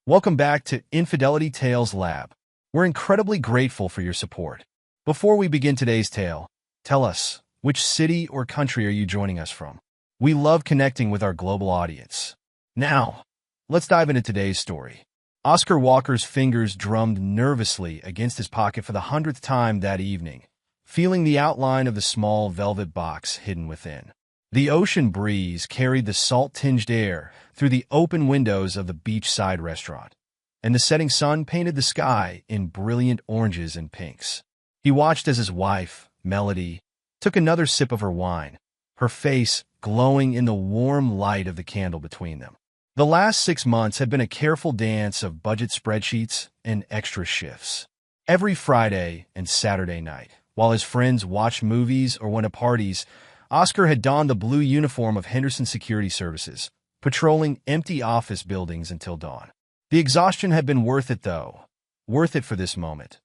Welcome back to Infidelity Tales Lab. We're incredibly grateful for your support. Before we begin today's tale, tell us, which city or country are you joining us from? We love connecting with our global audience. Now, let's dive into today's story. Oscar Walker's fingers drummed nervously against his pocket for the 100th time that evening, feeling the outline of the small velvet box hidden within. The ocean breeze carried the salt-tinged air through the open windows of the beachside restaurant, and the setting sun painted the sky in brilliant oranges and pinks. He watched as his wife, Melody, took another sip of her wine, her face glowing in the warm light of the candle between them. The last 6 months had been a careful dance of budget spreadsheets and extra shifts. Every Friday and Saturday night, while his friends watched movies or went to parties, Oscar had donned the blue uniform of Henderson Security Services, patrolling empty office buildings until dawn. The exhaustion had been worth it, though. Worth it for this moment.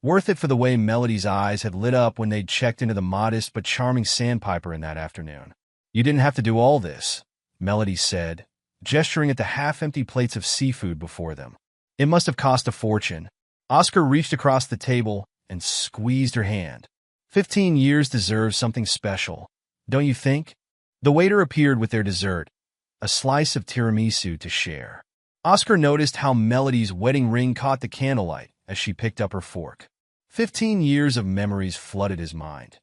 Worth it for the way Melody's eyes had lit up when they'd checked into the modest but charming Sandpiper in that afternoon. "You didn't have to do all this," Melody said, gesturing at the half-empty plates of seafood before them. "It must have cost a fortune." Oscar reached across the table and squeezed her hand. 15 years deserves something special, don't you think? The waiter appeared with their dessert, a slice of tiramisu to share. Oscar noticed how Melody's wedding ring caught the candlelight as she picked up her fork. 15 years of memories flooded his mind.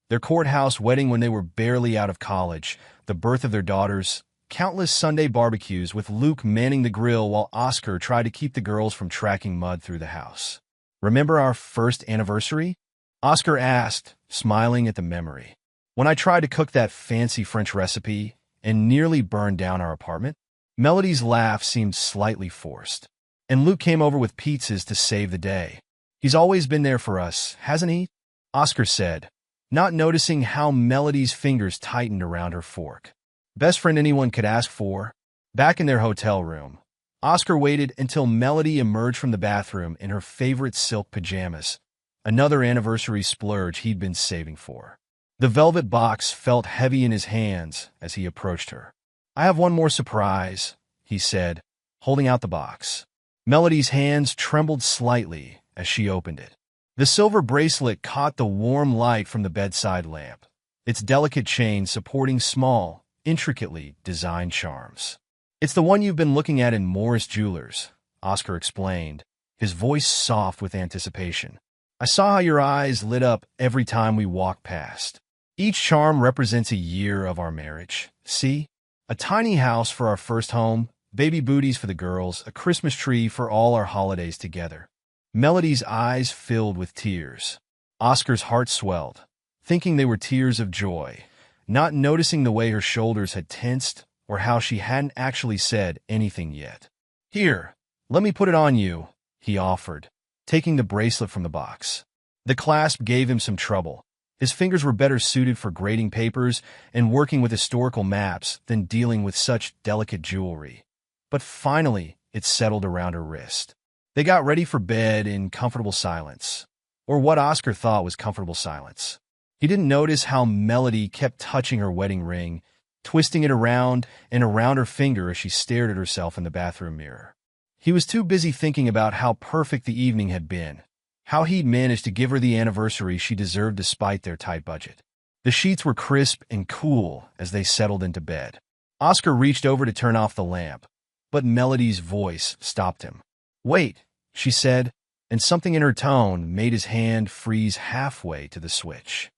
Their courthouse wedding when they were barely out of college, the birth of their daughters, countless Sunday barbecues with Luke manning the grill while Oscar tried to keep the girls from tracking mud through the house. "Remember our first anniversary?" Oscar asked, smiling at the memory. "When I tried to cook that fancy French recipe and nearly burned down our apartment?" Melody's laugh seemed slightly forced. "And Luke came over with pizzas to save the day. He's always been there for us, hasn't he?" Oscar said, not noticing how Melody's fingers tightened around her fork. "Best friend anyone could ask for." Back in their hotel room, Oscar waited until Melody emerged from the bathroom in her favorite silk pajamas, another anniversary splurge he'd been saving for. The velvet box felt heavy in his hands as he approached her. "I have one more surprise," he said, holding out the box. Melody's hands trembled slightly as she opened it. The silver bracelet caught the warm light from the bedside lamp, its delicate chain supporting small, intricately designed charms. "It's the one you've been looking at in Morris Jewelers," Oscar explained, his voice soft with anticipation. "I saw how your eyes lit up every time we walked past. Each charm represents a year of our marriage. See? A tiny house for our first home, baby booties for the girls, a Christmas tree for all our holidays together." Melody's eyes filled with tears. Oscar's heart swelled, thinking they were tears of joy, not noticing the way her shoulders had tensed or how she hadn't actually said anything yet. "Here, let me put it on you," he offered, taking the bracelet from the box. The clasp gave him some trouble. His fingers were better suited for grading papers and working with historical maps than dealing with such delicate jewelry. But finally, it settled around her wrist. They got ready for bed in comfortable silence, or what Oscar thought was comfortable silence. He didn't notice how Melody kept touching her wedding ring, twisting it around and around her finger as she stared at herself in the bathroom mirror. He was too busy thinking about how perfect the evening had been, how he'd managed to give her the anniversary she deserved despite their tight budget. The sheets were crisp and cool as they settled into bed. Oscar reached over to turn off the lamp, but Melody's voice stopped him. "Wait," she said, and something in her tone made his hand freeze halfway to the switch.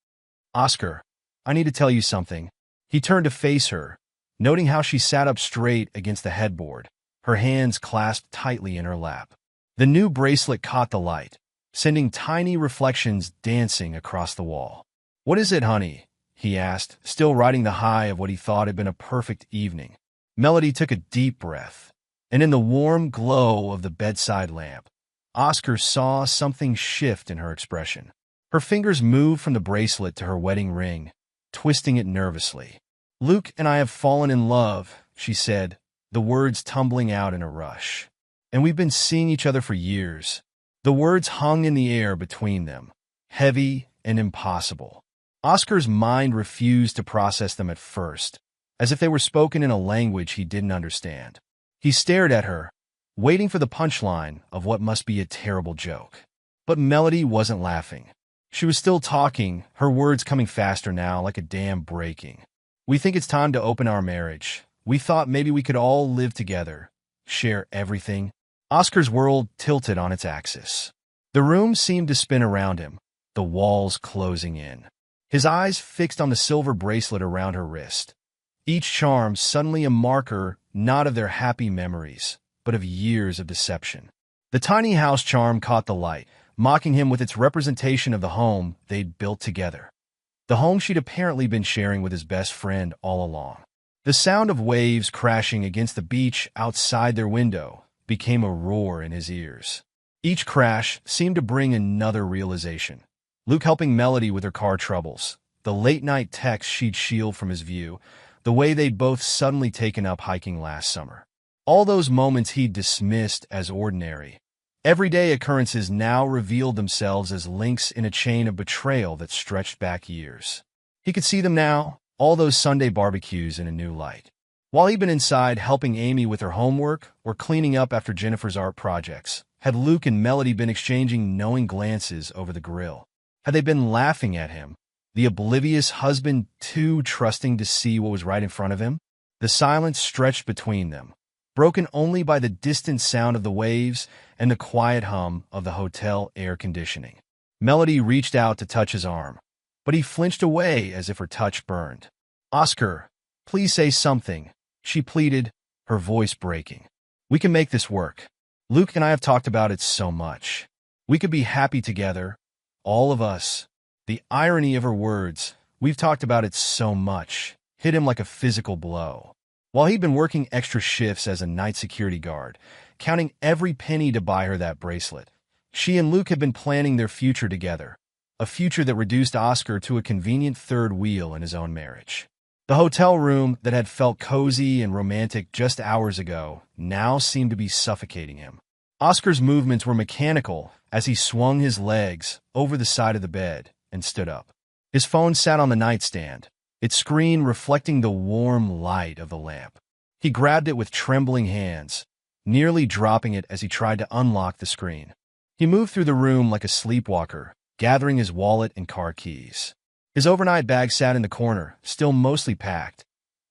"Oscar, I need to tell you something." He turned to face her, noting how she sat up straight against the headboard, her hands clasped tightly in her lap. The new bracelet caught the light, sending tiny reflections dancing across the wall. "What is it, honey?" he asked, still riding the high of what he thought had been a perfect evening. Melody took a deep breath, and in the warm glow of the bedside lamp, Oscar saw something shift in her expression. Her fingers moved from the bracelet to her wedding ring, twisting it nervously. "Luke and I have fallen in love," she said, the words tumbling out in a rush. "And we've been seeing each other for years." The words hung in the air between them, heavy and impossible. Oscar's mind refused to process them at first, as if they were spoken in a language he didn't understand. He stared at her, waiting for the punchline of what must be a terrible joke. But Melody wasn't laughing. She was still talking, her words coming faster now, like a dam breaking. "We think it's time to open our marriage. We thought maybe we could all live together, share everything." Oscar's world tilted on its axis. The room seemed to spin around him, the walls closing in. His eyes fixed on the silver bracelet around her wrist. Each charm suddenly a marker not of their happy memories, but of years of deception. The tiny house charm caught the light, mocking him with its representation of the home they'd built together. The home she'd apparently been sharing with his best friend all along. The sound of waves crashing against the beach outside their window became a roar in his ears. Each crash seemed to bring another realization. Luke helping Melody with her car troubles, the late-night texts she'd shield from his view, the way they'd both suddenly taken up hiking last summer. All those moments he'd dismissed as ordinary. Everyday occurrences now revealed themselves as links in a chain of betrayal that stretched back years. He could see them now, all those Sunday barbecues, in a new light. While he'd been inside helping Amy with her homework or cleaning up after Jennifer's art projects, had Luke and Melody been exchanging knowing glances over the grill? Had they been laughing at him, the oblivious husband too trusting to see what was right in front of him? The silence stretched between them, broken only by the distant sound of the waves and the quiet hum of the hotel air conditioning. Melody reached out to touch his arm, but he flinched away as if her touch burned. "Oscar, please say something," she pleaded, her voice breaking. "We can make this work. Luke and I have talked about it so much. We could be happy together, all of us." The irony of her words, "we've talked about it so much," hit him like a physical blow. While he'd been working extra shifts as a night security guard, counting every penny to buy her that bracelet, she and Luke had been planning their future together, a future that reduced Oscar to a convenient third wheel in his own marriage. The hotel room that had felt cozy and romantic just hours ago now seemed to be suffocating him. Oscar's movements were mechanical as he swung his legs over the side of the bed and stood up. His phone sat on the nightstand, its screen reflecting the warm light of the lamp. He grabbed it with trembling hands, nearly dropping it as he tried to unlock the screen. He moved through the room like a sleepwalker, gathering his wallet and car keys. His overnight bag sat in the corner, still mostly packed.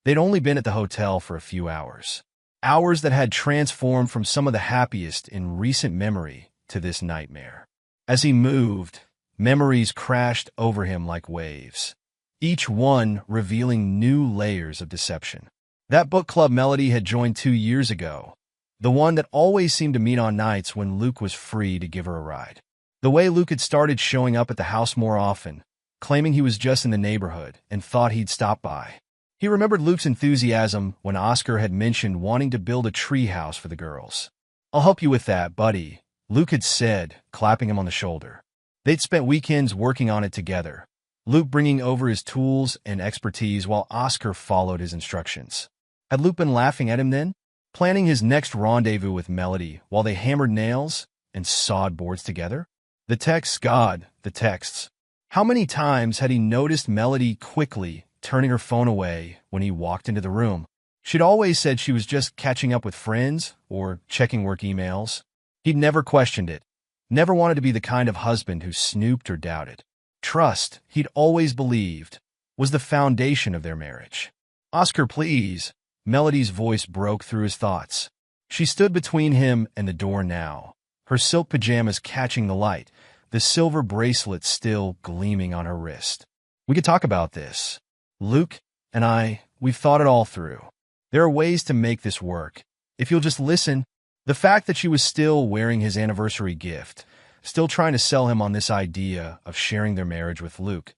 They'd only been at the hotel for a few hours. Hours that had transformed from some of the happiest in recent memory to this nightmare. As he moved, memories crashed over him like waves, each one revealing new layers of deception. That book club Melody had joined 2 years ago, the one that always seemed to meet on nights when Luke was free to give her a ride. The way Luke had started showing up at the house more often, claiming he was just in the neighborhood and thought he'd stop by. He remembered Luke's enthusiasm when Oscar had mentioned wanting to build a tree house for the girls. "I'll help you with that, buddy," Luke had said, clapping him on the shoulder. They'd spent weekends working on it together, Luke bringing over his tools and expertise while Oscar followed his instructions. Had Luke been laughing at him then, planning his next rendezvous with Melody while they hammered nails and sawed boards together? The texts, God, the texts. How many times had he noticed Melody quickly turning her phone away when he walked into the room? She'd always said she was just catching up with friends or checking work emails. He'd never questioned it, never wanted to be the kind of husband who snooped or doubted. Trust, he'd always believed, was the foundation of their marriage. "Oscar, please," Melody's voice broke through his thoughts. She stood between him and the door now, her silk pajamas catching the light, the silver bracelet still gleaming on her wrist. "We could talk about this. Luke and we've thought it all through. There are ways to make this work. If you'll just listen." The fact that she was still wearing his anniversary gift, still trying to sell him on this idea of sharing their marriage with Luke,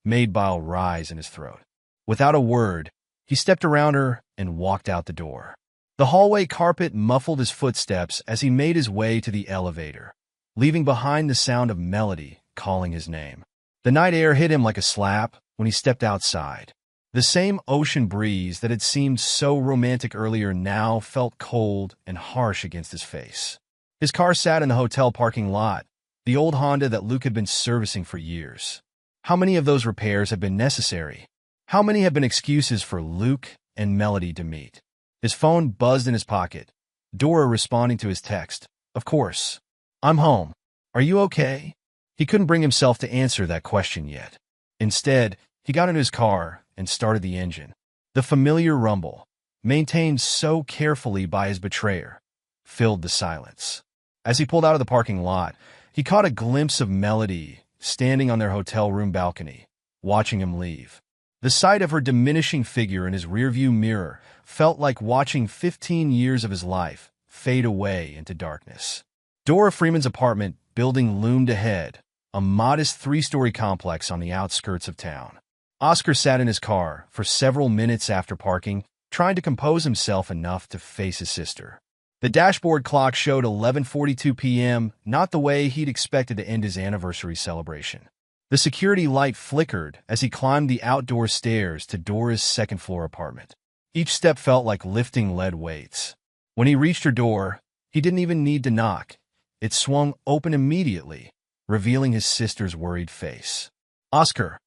made bile rise in his throat. Without a word, he stepped around her and walked out the door. The hallway carpet muffled his footsteps as he made his way to the elevator, leaving behind the sound of Melody calling his name. The night air hit him like a slap when he stepped outside. The same ocean breeze that had seemed so romantic earlier now felt cold and harsh against his face. His car sat in the hotel parking lot, the old Honda that Luke had been servicing for years. How many of those repairs had been necessary? How many had been excuses for Luke and Melody to meet? His phone buzzed in his pocket, Dora responding to his text. Of course. I'm home. Are you okay? He couldn't bring himself to answer that question yet. Instead, he got into his car and started the engine. The familiar rumble, maintained so carefully by his betrayer, filled the silence. As he pulled out of the parking lot, he caught a glimpse of Melody standing on their hotel room balcony, watching him leave. The sight of her diminishing figure in his rearview mirror felt like watching 15 years of his life fade away into darkness. Dora Freeman's apartment building loomed ahead, a modest three-story complex on the outskirts of town. Oscar sat in his car for several minutes after parking, trying to compose himself enough to face his sister. The dashboard clock showed 11:42 p.m., not the way he'd expected to end his anniversary celebration. The security light flickered as he climbed the outdoor stairs to Dora's second-floor apartment. Each step felt like lifting lead weights. When he reached her door, he didn't even need to knock. It swung open immediately, revealing his sister's worried face. "Oscar."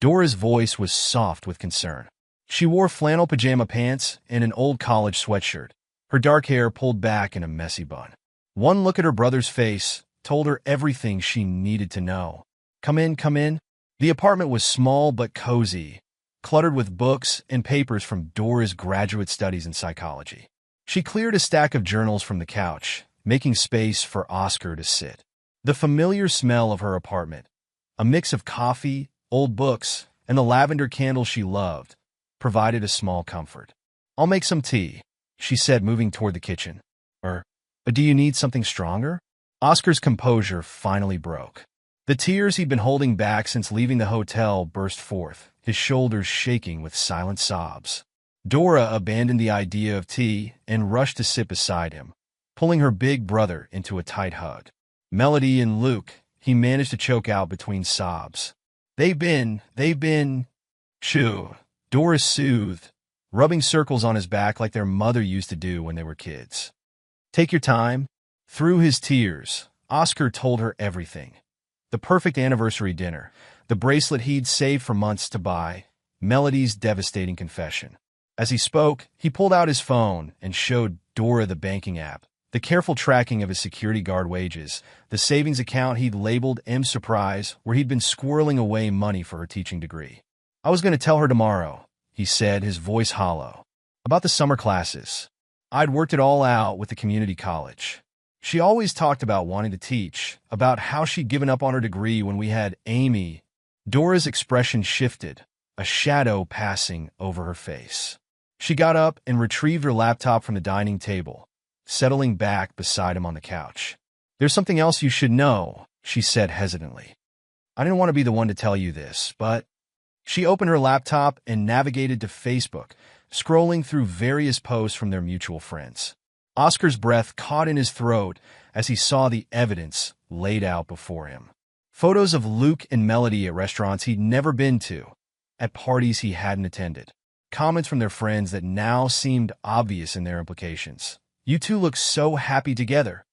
Dora's voice was soft with concern. She wore flannel pajama pants and an old college sweatshirt, her dark hair pulled back in a messy bun. One look at her brother's face told her everything she needed to know. Come in, come in." The apartment was small but cozy, cluttered with books and papers from Dora's graduate studies in psychology. She cleared a stack of journals from the couch, making space for Oscar to sit. The familiar smell of her apartment, a mix of coffee, old books, and the lavender candle she loved, provided a small comfort. "I'll make some tea," she said, moving toward the kitchen. Or, "Do you need something stronger?" Oscar's composure finally broke. The tears he'd been holding back since leaving the hotel burst forth, his shoulders shaking with silent sobs. Dora abandoned the idea of tea and rushed to sit beside him, pulling her big brother into a tight hug. "Melody and Luke," he managed to choke out between sobs. They've been, Shoo," Dora soothed, rubbing circles on his back like their mother used to do when they were kids. "Take your time." Through his tears, Oscar told her everything. The perfect anniversary dinner, the bracelet he'd saved for months to buy, Melody's devastating confession. As he spoke, he pulled out his phone and showed Dora the banking app, the careful tracking of his security guard wages, the savings account he'd labeled M Surprise, where he'd been squirreling away money for her teaching degree. "I was going to tell her tomorrow," he said, his voice hollow, "about the summer classes. I'd worked it all out with the community college. She always talked about wanting to teach, about how she'd given up on her degree when we had Amy." Dora's expression shifted, a shadow passing over her face. She got up and retrieved her laptop from the dining table, settling back beside him on the couch. "There's something else you should know," she said hesitantly. "I didn't want to be the one to tell you this, but..." She opened her laptop and navigated to Facebook, scrolling through various posts from their mutual friends. Oscar's breath caught in his throat as he saw the evidence laid out before him. Photos of Luke and Melody at restaurants he'd never been to, at parties he hadn't attended. Comments from their friends that now seemed obvious in their implications. "You two look so happy together.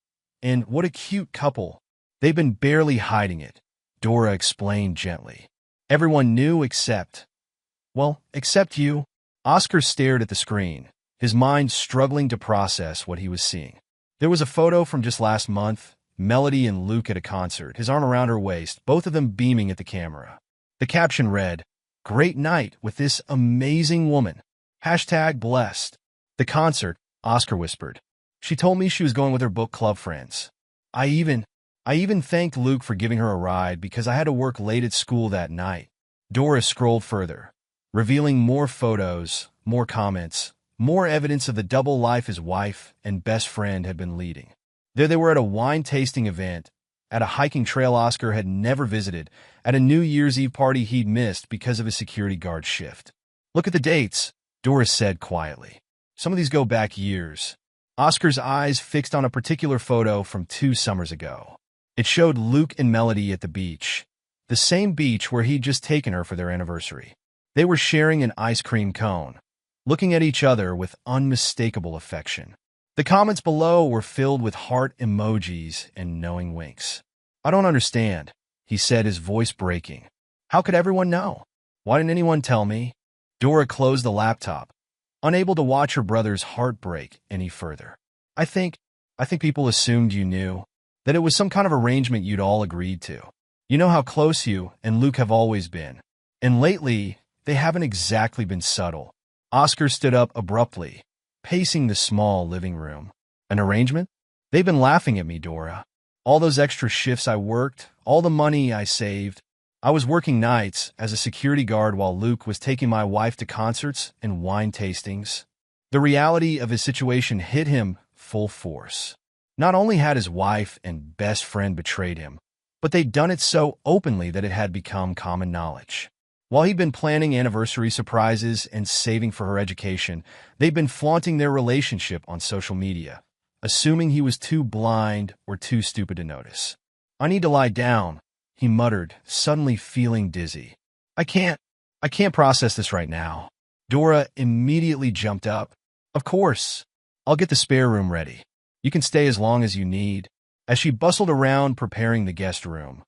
And what a cute couple." "They've been barely hiding it," Dora explained gently. "Everyone knew except you." Oscar stared at the screen, his mind struggling to process what he was seeing. There was a photo from just last month, Melody and Luke at a concert, his arm around her waist, both of them beaming at the camera. The caption read, "Great night with this amazing woman. #blessed." "The concert," Oscar whispered. "She told me she was going with her book club friends. I even thanked Luke for giving her a ride because I had to work late at school that night." Dora scrolled further, revealing more photos, more comments, more evidence of the double life his wife and best friend had been leading. There they were at a wine-tasting event, at a hiking trail Oscar had never visited, at a New Year's Eve party he'd missed because of his security guard shift. "Look at the dates," Dora said quietly. "Some of these go back years." Oscar's eyes fixed on a particular photo from 2 summers ago. It showed Luke and Melody at the beach, the same beach where he'd just taken her for their anniversary. They were sharing an ice cream cone, looking at each other with unmistakable affection. The comments below were filled with heart emojis and knowing winks. "I don't understand," he said, his voice breaking. "How could everyone know? Why didn't anyone tell me?" Dora closed the laptop, unable to watch her brother's heart break any further. I think, I think people assumed you knew, that it was some kind of arrangement you'd all agreed to. You know how close you and Luke have always been. And lately, they haven't exactly been subtle. Oscar stood up abruptly, pacing the small living room. An arrangement? They've been laughing at me, Dora. All those extra shifts I worked, all the money I saved. I was working nights as a security guard while Luke was taking my wife to concerts and wine tastings. The reality of his situation hit him full force. Not only had his wife and best friend betrayed him, but they'd done it so openly that it had become common knowledge. While he'd been planning anniversary surprises and saving for her education, they'd been flaunting their relationship on social media, assuming he was too blind or too stupid to notice. "I need to lie down," he muttered, suddenly feeling dizzy. I can't process this right now." Dora immediately jumped up. "Of course. I'll get the spare room ready. You can stay as long as you need." As she bustled around preparing the guest room,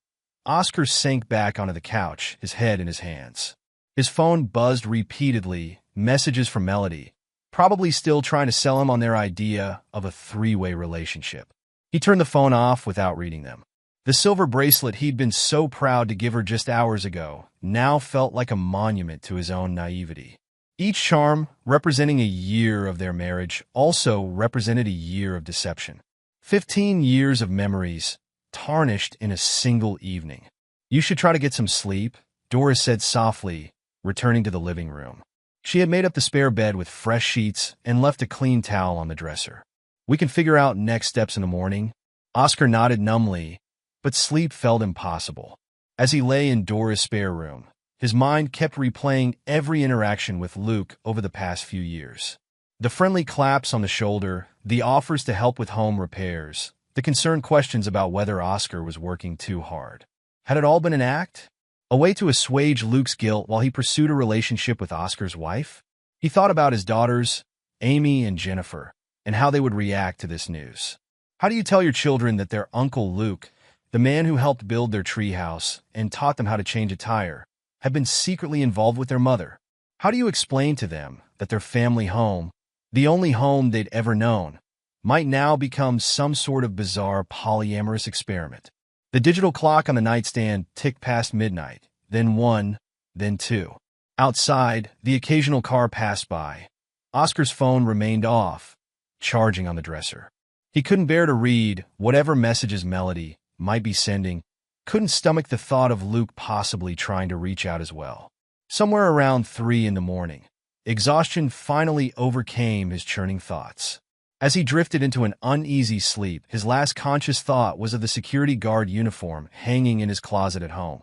Oscar sank back onto the couch, his head in his hands. His phone buzzed repeatedly, messages from Melody, probably still trying to sell him on their idea of a three-way relationship. He turned the phone off without reading them. The silver bracelet he'd been so proud to give her just hours ago now felt like a monument to his own naivety. Each charm, representing a year of their marriage, also represented a year of deception. 15 years of memories, tarnished in a single evening. "You should try to get some sleep," Doris said softly, returning to the living room. She had made up the spare bed with fresh sheets and left a clean towel on the dresser. "We can figure out next steps in the morning." Oscar nodded numbly, but sleep felt impossible. As he lay in Dora's spare room, his mind kept replaying every interaction with Luke over the past few years. The friendly claps on the shoulder, the offers to help with home repairs, the concerned questions about whether Oscar was working too hard. Had it all been an act? A way to assuage Luke's guilt while he pursued a relationship with Oscar's wife? He thought about his daughters, Amy and Jennifer, and how they would react to this news. How do you tell your children that their Uncle Luke, the man who helped build their treehouse and taught them how to change a tire, had been secretly involved with their mother? How do you explain to them that their family home, the only home they'd ever known, might now become some sort of bizarre polyamorous experiment? The digital clock on the nightstand ticked past midnight, then 1, then 2. Outside, the occasional car passed by. Oscar's phone remained off, charging on the dresser. He couldn't bear to read whatever messages Melody might be sending, couldn't stomach the thought of Luke possibly trying to reach out as well. Somewhere around 3 in the morning, exhaustion finally overcame his churning thoughts. As he drifted into an uneasy sleep, his last conscious thought was of the security guard uniform hanging in his closet at home.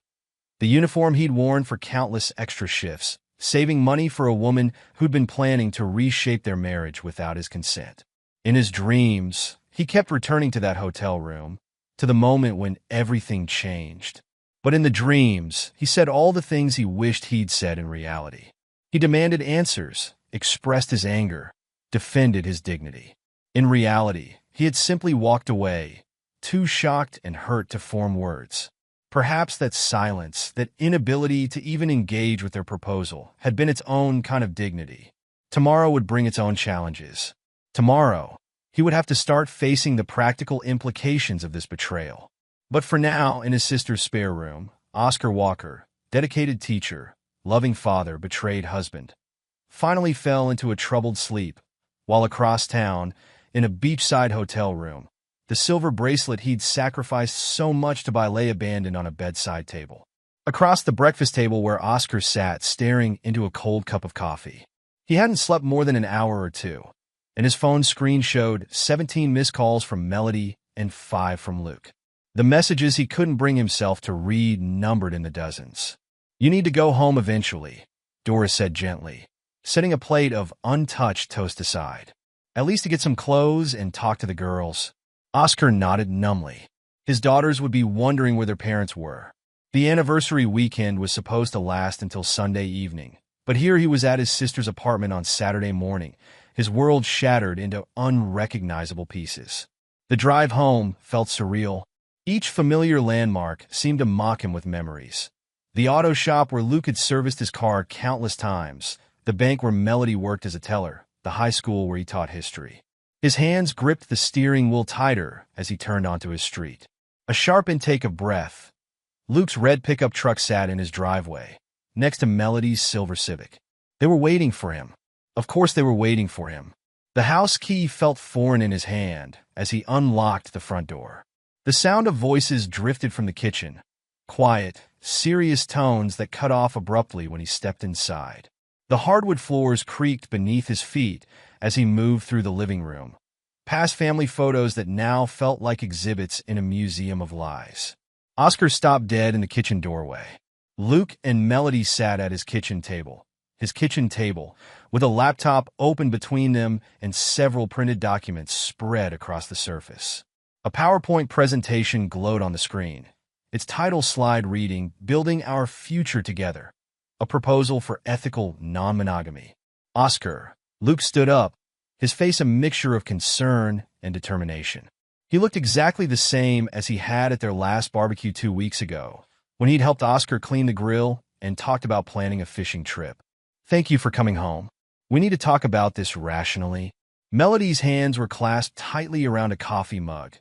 The uniform he'd worn for countless extra shifts, saving money for a woman who'd been planning to reshape their marriage without his consent. In his dreams, he kept returning to that hotel room, to the moment when everything changed. But in the dreams, he said all the things he wished he'd said in reality. He demanded answers, expressed his anger, defended his dignity. In reality, he had simply walked away, too shocked and hurt to form words. Perhaps that silence, that inability to even engage with their proposal, had been its own kind of dignity. Tomorrow would bring its own challenges. Tomorrow, he would have to start facing the practical implications of this betrayal. But for now, in his sister's spare room, Oscar Walker, dedicated teacher, loving father, betrayed husband, finally fell into a troubled sleep, while across town, in a beachside hotel room, the silver bracelet he'd sacrificed so much to buy lay abandoned on a bedside table. Across the breakfast table where Oscar sat staring into a cold cup of coffee. He hadn't slept more than an hour or two, and his phone screen showed 17 missed calls from Melody and 5 from Luke. The messages he couldn't bring himself to read numbered in the dozens. "You need to go home eventually," Doris said gently, setting a plate of untouched toast aside. "At least to get some clothes and talk to the girls." Oscar nodded numbly. His daughters would be wondering where their parents were. The anniversary weekend was supposed to last until Sunday evening, but here he was at his sister's apartment on Saturday morning, his world shattered into unrecognizable pieces. The drive home felt surreal. Each familiar landmark seemed to mock him with memories. The auto shop where Luke had serviced his car countless times, the bank where Melody worked as a teller, the high school where he taught history. His hands gripped the steering wheel tighter as he turned onto his street. A sharp intake of breath. Luke's red pickup truck sat in his driveway, next to Melody's silver Civic. They were waiting for him. Of course they were waiting for him. The house key felt foreign in his hand as he unlocked the front door. The sound of voices drifted from the kitchen, quiet, serious tones that cut off abruptly when he stepped inside. The hardwood floors creaked beneath his feet as he moved through the living room, past family photos that now felt like exhibits in a museum of lies. Oscar stopped dead in the kitchen doorway. Luke and Melody sat at his kitchen table, with a laptop open between them and several printed documents spread across the surface. A PowerPoint presentation glowed on the screen, its title slide reading, "Building Our Future Together, a Proposal for Ethical Non-Monogamy." Oscar. Luke stood up, his face a mixture of concern and determination. He looked exactly the same as he had at their last barbecue 2 weeks ago, when he'd helped Oscar clean the grill and talked about planning a fishing trip. "Thank you for coming home. We need to talk about this rationally." Melody's hands were clasped tightly around a coffee mug,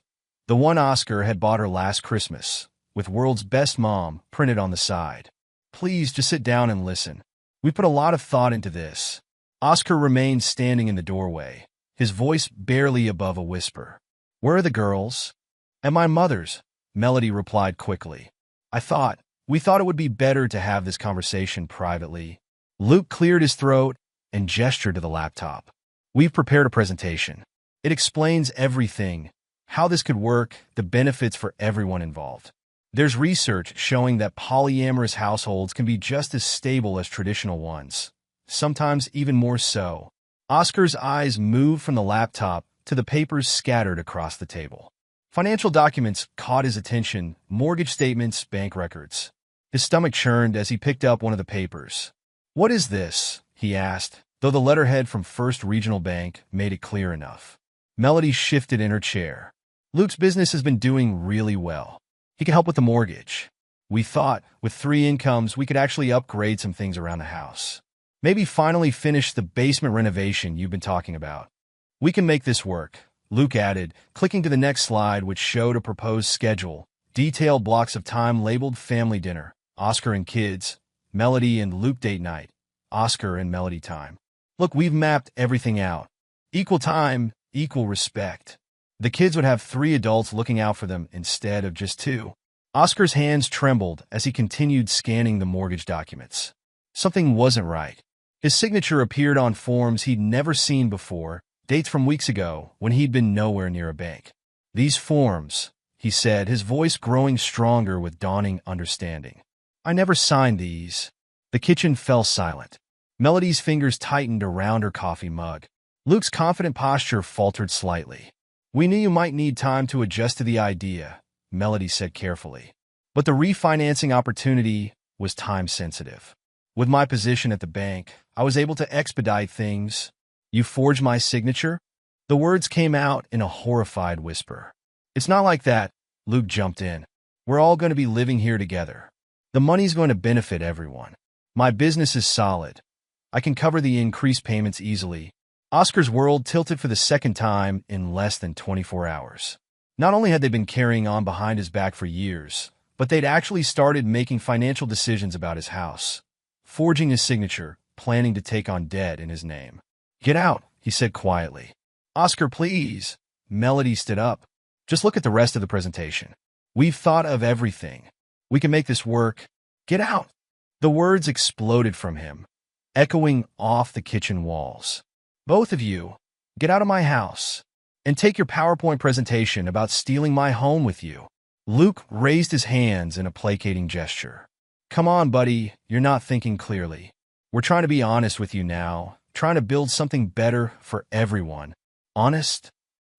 the one Oscar had bought her last Christmas, with "World's Best Mom" printed on the side. "Please, just sit down and listen. We put a lot of thought into this." Oscar remained standing in the doorway, his voice barely above a whisper. "Where are the girls?" "At my mother's," Melody replied quickly. We thought it would be better to have this conversation privately." Luke cleared his throat and gestured to the laptop. "We've prepared a presentation. It explains everything, how this could work, the benefits for everyone involved. There's research showing that polyamorous households can be just as stable as traditional ones, sometimes even more so." Oscar's eyes moved from the laptop to the papers scattered across the table. Financial documents caught his attention, mortgage statements, bank records. His stomach churned as he picked up one of the papers. "What is this?" he asked, though the letterhead from First Regional Bank made it clear enough. Melody shifted in her chair. "Luke's business has been doing really well. He can help with the mortgage. We thought, with 3 incomes, we could actually upgrade some things around the house. Maybe finally finish the basement renovation you've been talking about. We can make this work," Luke added, clicking to the next slide, which showed a proposed schedule, detailed blocks of time labeled family dinner, Oscar and kids, Melody and Luke date night, Oscar and Melody time. "Look, we've mapped everything out. Equal time, equal respect. The kids would have 3 adults looking out for them instead of just 2. Oscar's hands trembled as he continued scanning the mortgage documents. Something wasn't right. His signature appeared on forms he'd never seen before, dates from weeks ago when he'd been nowhere near a bank. "These forms," he said, his voice growing stronger with dawning understanding. "I never signed these." The kitchen fell silent. Melody's fingers tightened around her coffee mug. Luke's confident posture faltered slightly. "We knew you might need time to adjust to the idea," Melody said carefully. "But the refinancing opportunity was time-sensitive. With my position at the bank, I was able to expedite things." "You forged my signature?" The words came out in a horrified whisper. "It's not like that," Luke jumped in. "We're all going to be living here together. The money's going to benefit everyone. My business is solid. I can cover the increased payments easily." Oscar's world tilted for the second time in less than 24 hours. Not only had they been carrying on behind his back for years, but they'd actually started making financial decisions about his house, forging his signature, planning to take on debt in his name. "Get out," he said quietly. "Oscar, please." Melody stood up. "Just look at the rest of the presentation. We've thought of everything. We can make this work. Get out." The words exploded from him, echoing off the kitchen walls. "Both of you, get out of my house. And take your PowerPoint presentation about stealing my home with you." Luke raised his hands in a placating gesture. "Come on, buddy, you're not thinking clearly. We're trying to be honest with you now, trying to build something better for everyone." "Honest?"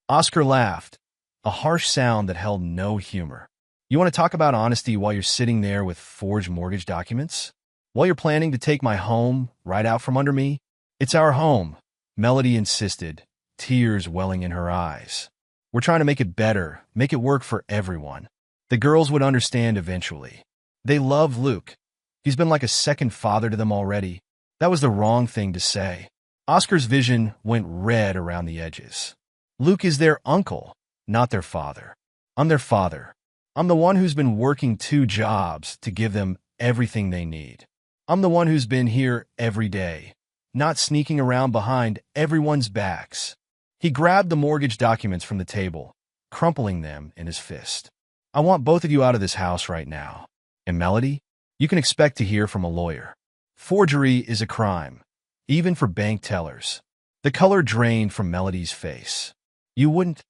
Oscar laughed, a harsh sound that held no humor. "You want to talk about honesty while you're sitting there with forged mortgage documents? While you're planning to take my home right out from under me?" "It's our home," Melody insisted, tears welling in her eyes. "We're trying to make it better, make it work for everyone. The girls would understand eventually. They love Luke. He's been like a second father to them already." That was the wrong thing to say. Oscar's vision went red around the edges. Luke is their uncle, not their father. I'm their father. I'm the one who's been working 2 jobs to give them everything they need. I'm the one who's been here every day, not sneaking around behind everyone's backs. He grabbed the mortgage documents from the table, crumpling them in his fist. I want both of you out of this house right now. And Melody, you can expect to hear from a lawyer. Forgery is a crime, even for bank tellers. The color drained from Melody's face. You wouldn't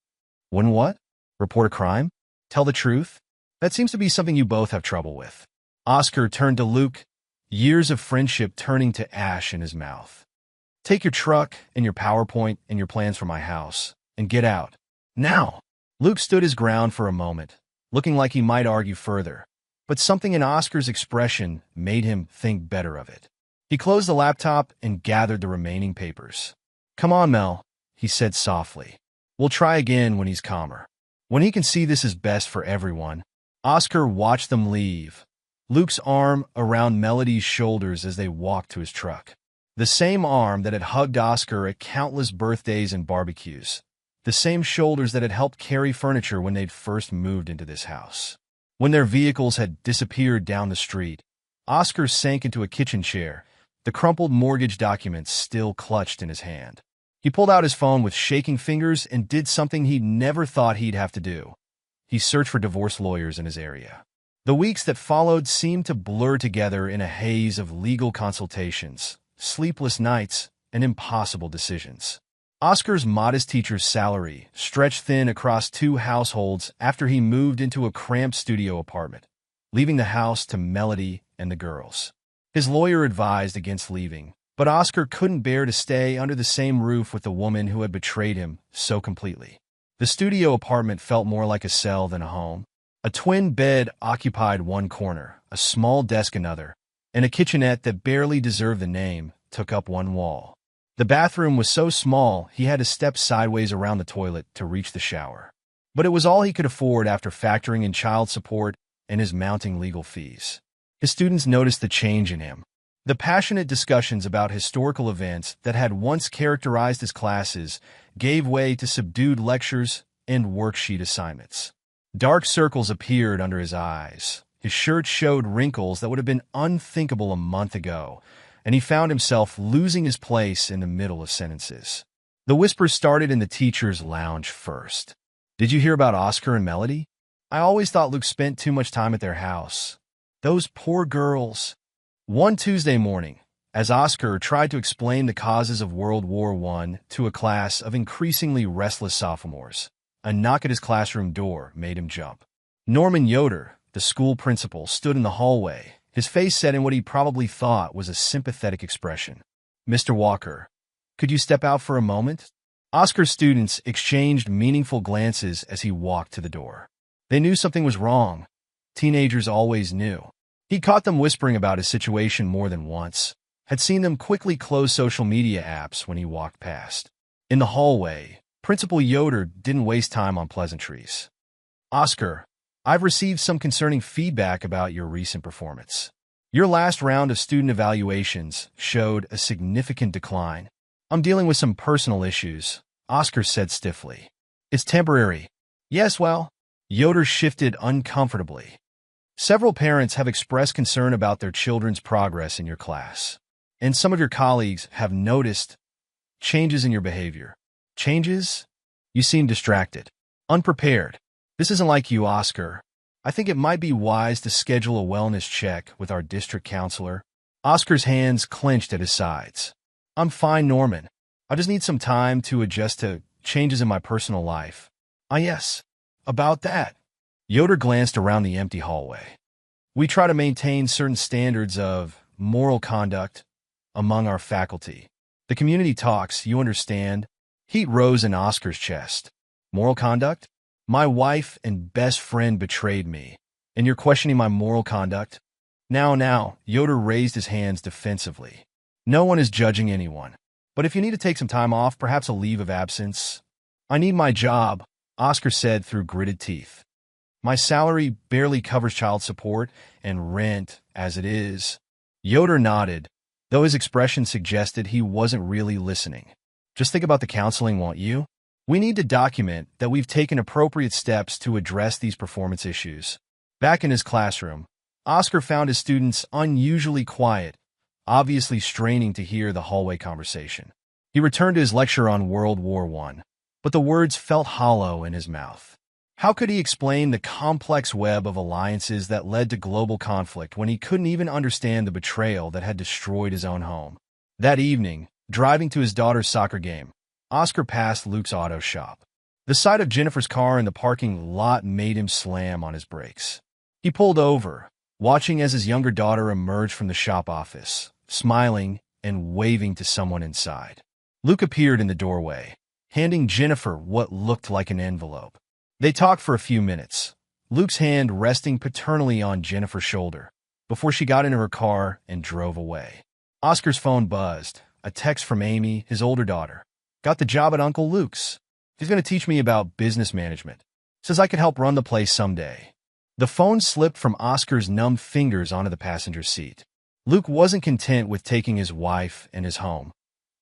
what? Report a crime? Tell the truth? That seems to be something you both have trouble with. Oscar turned to Luke, years of friendship turning to ash in his mouth. Take your truck and your PowerPoint and your plans for my house, and get out. Now! Luke stood his ground for a moment, looking like he might argue further, but something in Oscar's expression made him think better of it. He closed the laptop and gathered the remaining papers. Come on, Mel, he said softly. We'll try again when he's calmer. When he can see this is best for everyone. Oscar watched them leave, Luke's arm around Melody's shoulders as they walked to his truck. The same arm that had hugged Oscar at countless birthdays and barbecues. The same shoulders that had helped carry furniture when they'd first moved into this house. When their vehicles had disappeared down the street, Oscar sank into a kitchen chair, the crumpled mortgage documents still clutched in his hand. He pulled out his phone with shaking fingers and did something he never thought he'd have to do. He searched for divorce lawyers in his area. The weeks that followed seemed to blur together in a haze of legal consultations, sleepless nights, and impossible decisions. Oscar's modest teacher's salary stretched thin across 2 households after he moved into a cramped studio apartment, leaving the house to Melody and the girls. His lawyer advised against leaving, but Oscar couldn't bear to stay under the same roof with the woman who had betrayed him so completely. The studio apartment felt more like a cell than a home. A twin bed occupied one corner, a small desk another, and a kitchenette that barely deserved the name took up one wall. The bathroom was so small he had to step sideways around the toilet to reach the shower. But it was all he could afford after factoring in child support and his mounting legal fees. His students noticed the change in him. The passionate discussions about historical events that had once characterized his classes gave way to subdued lectures and worksheet assignments. Dark circles appeared under his eyes. His shirt showed wrinkles that would have been unthinkable a month ago, and he found himself losing his place in the middle of sentences. The whispers started in the teacher's lounge first. Did you hear about Oscar and Melody? I always thought Luke spent too much time at their house. Those poor girls. One Tuesday morning, as Oscar tried to explain the causes of World War I to a class of increasingly restless sophomores, a knock at his classroom door made him jump. Norman Yoder, the school principal, stood in the hallway, his face set in what he probably thought was a sympathetic expression. Mr. Walker, could you step out for a moment? Oscar's students exchanged meaningful glances as he walked to the door. They knew something was wrong. Teenagers always knew. He caught them whispering about his situation more than once, had seen them quickly close social media apps when he walked past. In the hallway, Principal Yoder didn't waste time on pleasantries. Oscar, I've received some concerning feedback about your recent performance. Your last round of student evaluations showed a significant decline. I'm dealing with some personal issues, Oscar said stiffly. It's temporary. Yes, well, Yoder shifted uncomfortably. Several parents have expressed concern about their children's progress in your class, and some of your colleagues have noticed changes in your behavior. Changes? You seem distracted, unprepared. This isn't like you, Oscar. I think it might be wise to schedule a wellness check with our district counselor. Oscar's hands clenched at his sides. I'm fine, Norman. I just need some time to adjust to changes in my personal life. Ah, yes. About that. Yoder glanced around the empty hallway. We try to maintain certain standards of moral conduct among our faculty. The community talks, you understand. Heat rose in Oscar's chest. Moral conduct? My wife and best friend betrayed me, and you're questioning my moral conduct? Now, Yoder raised his hands defensively. No one is judging anyone. But if you need to take some time off, perhaps a leave of absence. I need my job, Oscar said through gritted teeth. My salary barely covers child support and rent as it is. Yoder nodded, though his expression suggested he wasn't really listening. Just think about the counseling, won't you? We need to document that we've taken appropriate steps to address these performance issues. Back in his classroom, Oscar found his students unusually quiet, obviously straining to hear the hallway conversation. He returned to his lecture on World War I, but the words felt hollow in his mouth. How could he explain the complex web of alliances that led to global conflict when he couldn't even understand the betrayal that had destroyed his own home? That evening, driving to his daughter's soccer game, Oscar passed Luke's auto shop. The sight of Jennifer's car in the parking lot made him slam on his brakes. He pulled over, watching as his younger daughter emerged from the shop office, smiling and waving to someone inside. Luke appeared in the doorway, handing Jennifer what looked like an envelope. They talked for a few minutes, Luke's hand resting paternally on Jennifer's shoulder, before she got into her car and drove away. Oscar's phone buzzed. A text from Amy, his older daughter. Got the job at Uncle Luke's. He's going to teach me about business management. Says I could help run the place someday. The phone slipped from Oscar's numb fingers onto the passenger seat. Luke wasn't content with taking his wife and his home.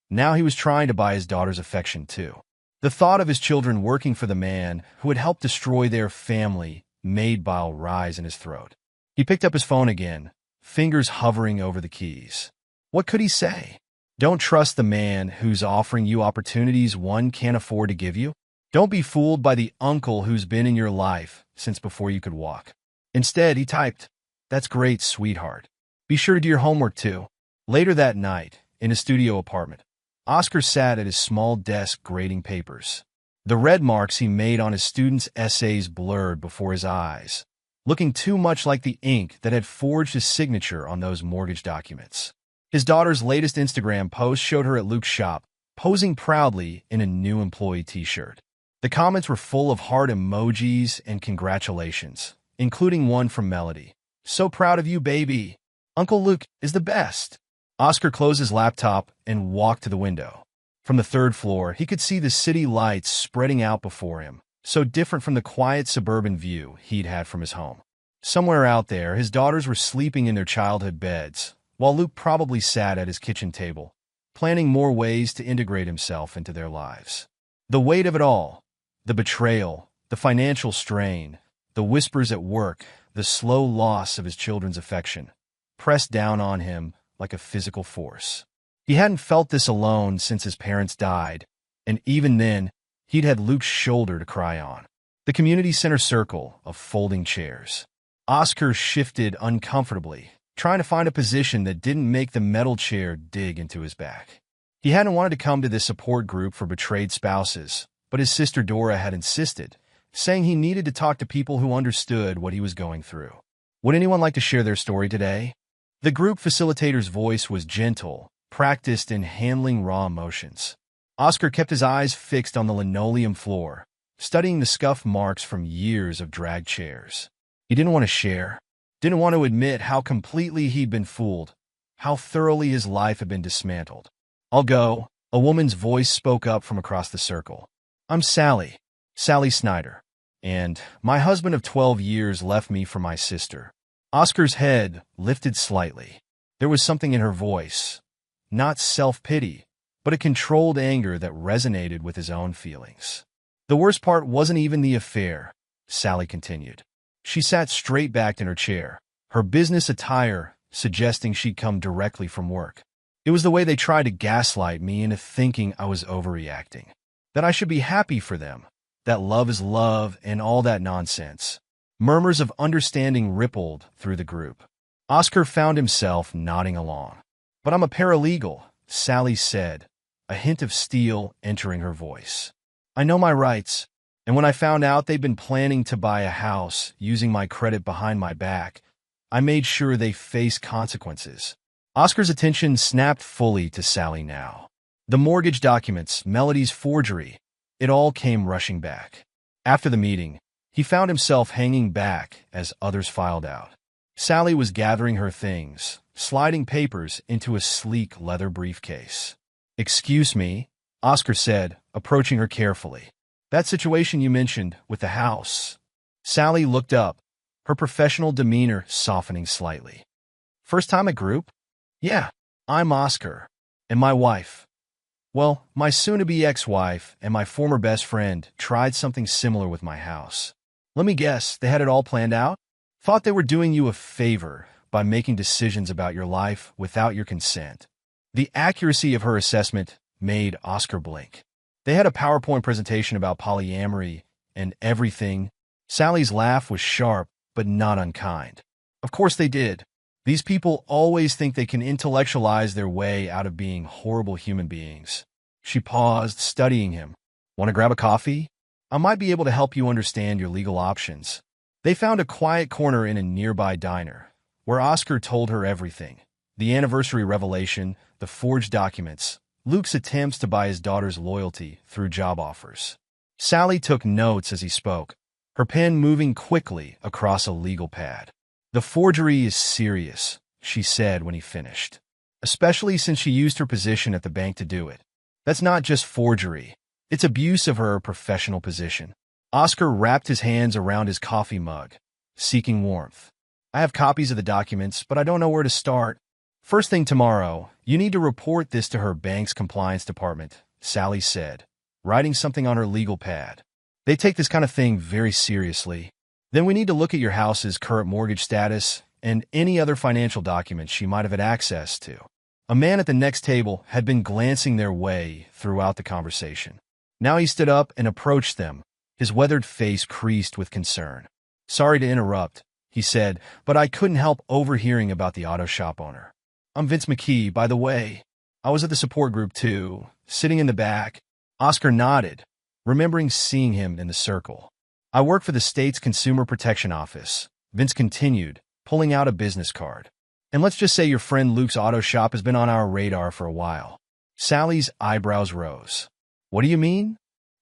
Now he was trying to buy his daughter's affection too. The thought of his children working for the man who had helped destroy their family made bile rise in his throat. He picked up his phone again, fingers hovering over the keys. What could he say? Don't trust the man who's offering you opportunities one can't afford to give you. Don't be fooled by the uncle who's been in your life since before you could walk. Instead, he typed, "That's great, sweetheart. Be sure to do your homework too." Later that night, in his studio apartment, Oscar sat at his small desk grading papers. The red marks he made on his students' essays blurred before his eyes, looking too much like the ink that had forged his signature on those mortgage documents. His daughter's latest Instagram post showed her at Luke's shop, posing proudly in a new employee t-shirt. The comments were full of heart emojis and congratulations, including one from Melody. "So proud of you, baby. Uncle Luke is the best." Oscar closed his laptop and walked to the window. From the third floor, he could see the city lights spreading out before him, so different from the quiet suburban view he'd had from his home. Somewhere out there, his daughters were sleeping in their childhood beds, while Luke probably sat at his kitchen table, planning more ways to integrate himself into their lives. The weight of it all, the betrayal, the financial strain, the whispers at work, the slow loss of his children's affection, pressed down on him like a physical force. He hadn't felt this alone since his parents died, and even then, he'd had Luke's shoulder to cry on. The community center circle of folding chairs. Oscar shifted uncomfortably, trying to find a position that didn't make the metal chair dig into his back. He hadn't wanted to come to this support group for betrayed spouses, but his sister Dora had insisted, saying he needed to talk to people who understood what he was going through. Would anyone like to share their story today? The group facilitator's voice was gentle, practiced in handling raw emotions. Oscar kept his eyes fixed on the linoleum floor, studying the scuff marks from years of dragged chairs. He didn't want to share, didn't want to admit how completely he'd been fooled, how thoroughly his life had been dismantled. "I'll go," a woman's voice spoke up from across the circle. "I'm Sally Snyder, and my husband of 12 years left me for my sister." Oscar's head lifted slightly. There was something in her voice, not self-pity, but a controlled anger that resonated with his own feelings. "The worst part wasn't even the affair," Sally continued. She sat straight-backed in her chair, her business attire suggesting she'd come directly from work. "It was the way they tried to gaslight me into thinking I was overreacting, that I should be happy for them, that love is love and all that nonsense." Murmurs of understanding rippled through the group. Oscar found himself nodding along. "But I'm a paralegal," Sally said, a hint of steel entering her voice. "I know my rights, and when I found out they'd been planning to buy a house using my credit behind my back, I made sure they faced consequences." Oscar's attention snapped fully to Sally now. The mortgage documents, Melody's forgery, it all came rushing back. After the meeting, he found himself hanging back as others filed out. Sally was gathering her things, sliding papers into a sleek leather briefcase. "Excuse me," Oscar said, approaching her carefully. "That situation you mentioned with the house." Sally looked up, her professional demeanor softening slightly. "First time at group?" "Yeah, I'm Oscar. And my wife. Well, my soon-to-be ex-wife and my former best friend tried something similar with my house. Let me guess, they had it all planned out? Thought they were doing you a favor by making decisions about your life without your consent. The accuracy of her assessment made Oscar blink. They had a PowerPoint presentation about polyamory and everything. Sally's laugh was sharp, but not unkind. Of course they did. These people always think they can intellectualize their way out of being horrible human beings. She paused, studying him. Want to grab a coffee? I might be able to help you understand your legal options. They found a quiet corner in a nearby diner, where Oscar told her everything. The anniversary revelation, the forged documents, Luke's attempts to buy his daughter's loyalty through job offers. Sally took notes as he spoke, her pen moving quickly across a legal pad. The forgery is serious, she said when he finished, especially since she used her position at the bank to do it. That's not just forgery. It's abuse of her professional position. Oscar wrapped his hands around his coffee mug, seeking warmth. I have copies of the documents, but I don't know where to start. First thing tomorrow, you need to report this to her bank's compliance department, Sally said, writing something on her legal pad. They take this kind of thing very seriously. Then we need to look at your house's current mortgage status and any other financial documents she might have had access to. A man at the next table had been glancing their way throughout the conversation. Now he stood up and approached them, his weathered face creased with concern. Sorry to interrupt, he said, but I couldn't help overhearing about the auto shop owner. I'm Vince McKee, by the way. I was at the support group too, sitting in the back. Oscar nodded, remembering seeing him in the circle. I work for the state's Consumer Protection Office, Vince continued, pulling out a business card. And let's just say your friend Luke's auto shop has been on our radar for a while. Sally's eyebrows rose. What do you mean?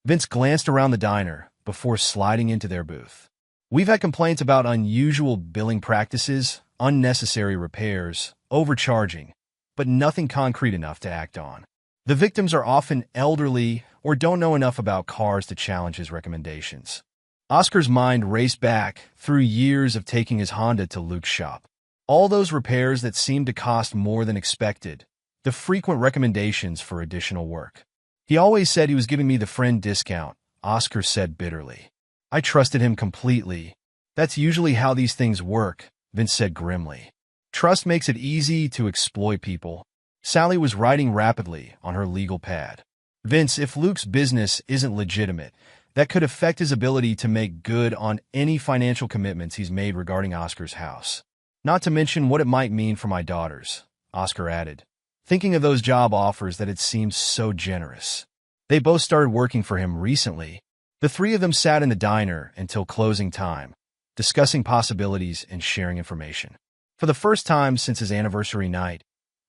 Vince glanced around the diner before sliding into their booth. We've had complaints about unusual billing practices, unnecessary repairs, overcharging, but nothing concrete enough to act on. The victims are often elderly or don't know enough about cars to challenge his recommendations. Oscar's mind raced back through years of taking his Honda to Luke's shop. All those repairs that seemed to cost more than expected, the frequent recommendations for additional work. He always said he was giving me the friend discount, Oscar said bitterly. I trusted him completely. That's usually how these things work, Vince said grimly. Trust makes it easy to exploit people. Sally was writing rapidly on her legal pad. Vince, if Luke's business isn't legitimate, that could affect his ability to make good on any financial commitments he's made regarding Oscar's house. Not to mention what it might mean for my daughters, Oscar added, thinking of those job offers that had seemed so generous. They both started working for him recently. The three of them sat in the diner until closing time, discussing possibilities and sharing information. For the first time since his anniversary night,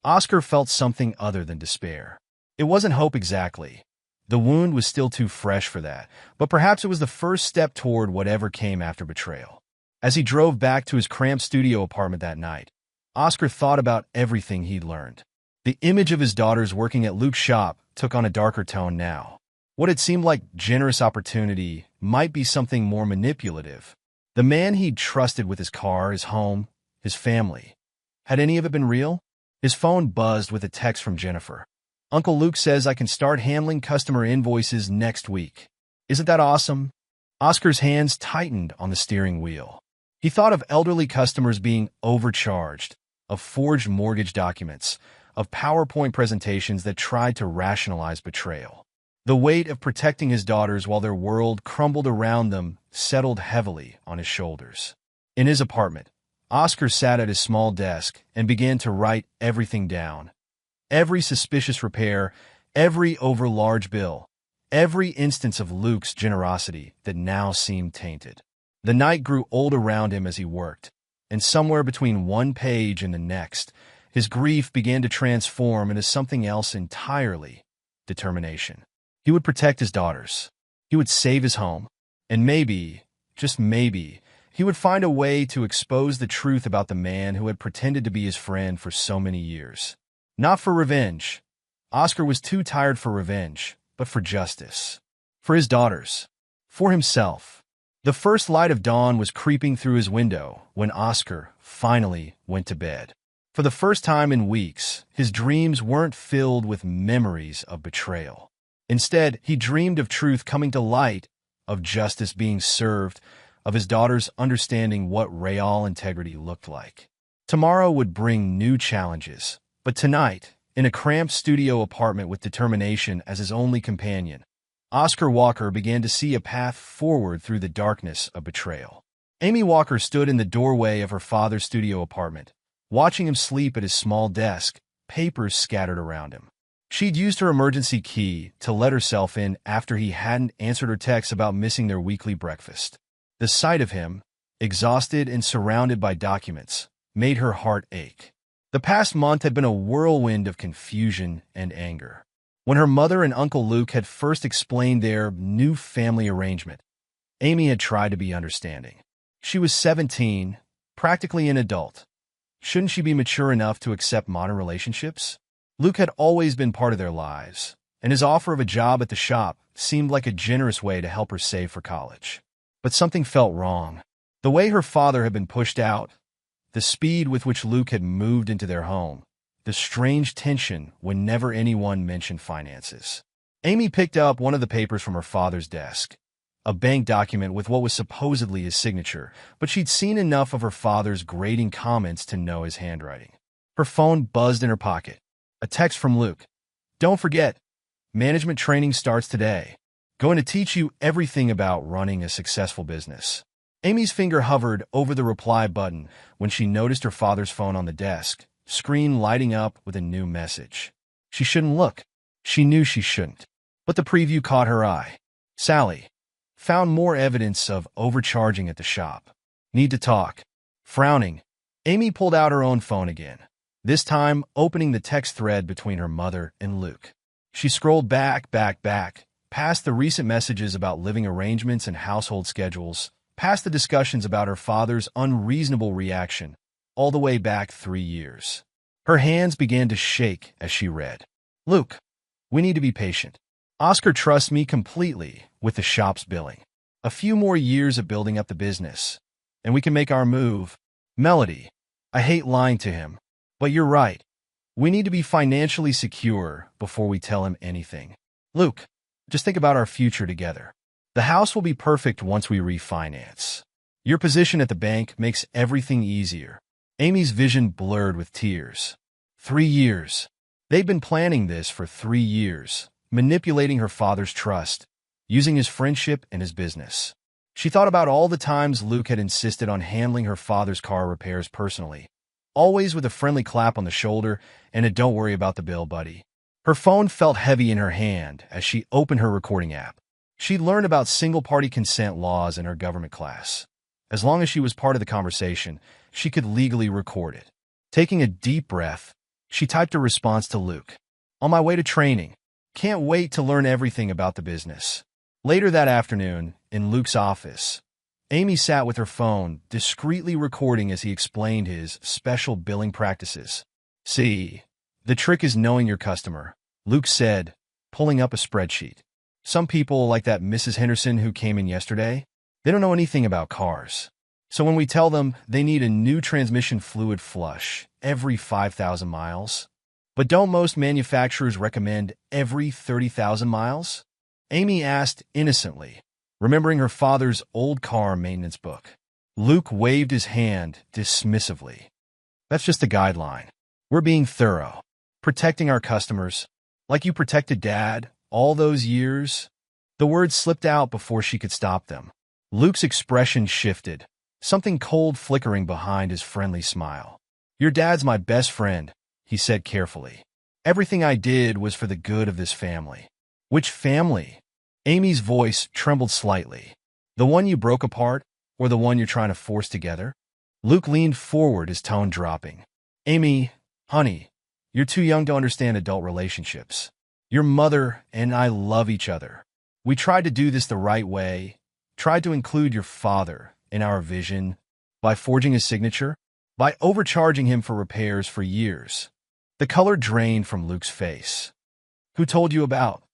Oscar felt something other than despair. It wasn't hope exactly. The wound was still too fresh for that, but perhaps it was the first step toward whatever came after betrayal. As he drove back to his cramped studio apartment that night, Oscar thought about everything he'd learned. The image of his daughters working at Luke's shop took on a darker tone now. What had seemed like generous opportunity might be something more manipulative. The man he'd trusted with his car, his home, his family. Had any of it been real? His phone buzzed with a text from Jennifer. Uncle Luke says I can start handling customer invoices next week. Isn't that awesome? Oscar's hands tightened on the steering wheel. He thought of elderly customers being overcharged, of forged mortgage documents, of PowerPoint presentations that tried to rationalize betrayal. The weight of protecting his daughters while their world crumbled around them settled heavily on his shoulders. In his apartment, Oscar sat at his small desk and began to write everything down. Every suspicious repair, every overlarge bill, every instance of Luke's generosity that now seemed tainted. The night grew old around him as he worked, and somewhere between one page and the next, his grief began to transform into something else entirely: determination. He would protect his daughters. He would save his home. And maybe, just maybe, he would find a way to expose the truth about the man who had pretended to be his friend for so many years. Not for revenge. Oscar was too tired for revenge, but for justice. For his daughters. For himself. The first light of dawn was creeping through his window when Oscar finally went to bed. For the first time in weeks, his dreams weren't filled with memories of betrayal. Instead, he dreamed of truth coming to light, of justice being served, of his daughter's understanding what real integrity looked like. Tomorrow would bring new challenges, but tonight, in a cramped studio apartment with determination as his only companion, Oscar Walker began to see a path forward through the darkness of betrayal. Amy Walker stood in the doorway of her father's studio apartment, watching him sleep at his small desk, papers scattered around him. She'd used her emergency key to let herself in after he hadn't answered her texts about missing their weekly breakfast. The sight of him, exhausted and surrounded by documents, made her heart ache. The past month had been a whirlwind of confusion and anger. When her mother and Uncle Luke had first explained their new family arrangement, Amy had tried to be understanding. She was 17, practically an adult. Shouldn't she be mature enough to accept modern relationships? Luke had always been part of their lives, and his offer of a job at the shop seemed like a generous way to help her save for college. But something felt wrong. The way her father had been pushed out, the speed with which Luke had moved into their home, the strange tension whenever anyone mentioned finances. Amy picked up one of the papers from her father's desk, a bank document with what was supposedly his signature, but she'd seen enough of her father's grating comments to know his handwriting. Her phone buzzed in her pocket. A text from Luke. "Don't forget, management training starts today. Going to teach you everything about running a successful business." Amy's finger hovered over the reply button when she noticed her father's phone on the desk, screen lighting up with a new message. She shouldn't look. She knew she shouldn't. But the preview caught her eye. "Sally. Found more evidence of overcharging at the shop. Need to talk." Frowning, Amy pulled out her own phone again, this time opening the text thread between her mother and Luke. She scrolled back, past the recent messages about living arrangements and household schedules, past the discussions about her father's unreasonable reaction, all the way back 3 years. Her hands began to shake as she read. "Luke, we need to be patient. Oscar trusts me completely with the shop's billing. A few more years of building up the business, and we can make our move. Melody, I hate lying to him, but you're right. We need to be financially secure before we tell him anything. Luke, just think about our future together. The house will be perfect once we refinance. Your position at the bank makes everything easier." Amy's vision blurred with tears. 3 years. They'd been planning this for 3 years, manipulating her father's trust, using his friendship and his business. She thought about all the times Luke had insisted on handling her father's car repairs personally, always with a friendly clap on the shoulder and a "don't worry about the bill, buddy." Her phone felt heavy in her hand as she opened her recording app. She'd learned about single-party consent laws in her government class. As long as she was part of the conversation, she could legally record it. Taking a deep breath, she typed a response to Luke. "On my way to training. Can't wait to learn everything about the business." Later that afternoon, in Luke's office, Amy sat with her phone, discreetly recording as he explained his special billing practices. "See, the trick is knowing your customer," Luke said, pulling up a spreadsheet. "Some people, like that Mrs. Henderson who came in yesterday, they don't know anything about cars. So when we tell them they need a new transmission fluid flush every 5,000 miles, but don't most manufacturers recommend every 30,000 miles? Amy asked innocently, remembering her father's old car maintenance book. Luke waved his hand dismissively. "That's just a guideline. We're being thorough, protecting our customers, like you protected Dad all those years." The words slipped out before she could stop them. Luke's expression shifted, something cold flickering behind his friendly smile. "Your dad's my best friend," he said carefully. "Everything I did was for the good of this family." "Which family?" Amy's voice trembled slightly. "The one you broke apart, or the one you're trying to force together?" Luke leaned forward, his tone dropping. "Amy, honey, you're too young to understand adult relationships. Your mother and I love each other. We tried to do this the right way, tried to include your father in our vision by forging his signature, by overcharging him for repairs for years." The color drained from Luke's face. "Who told you about?"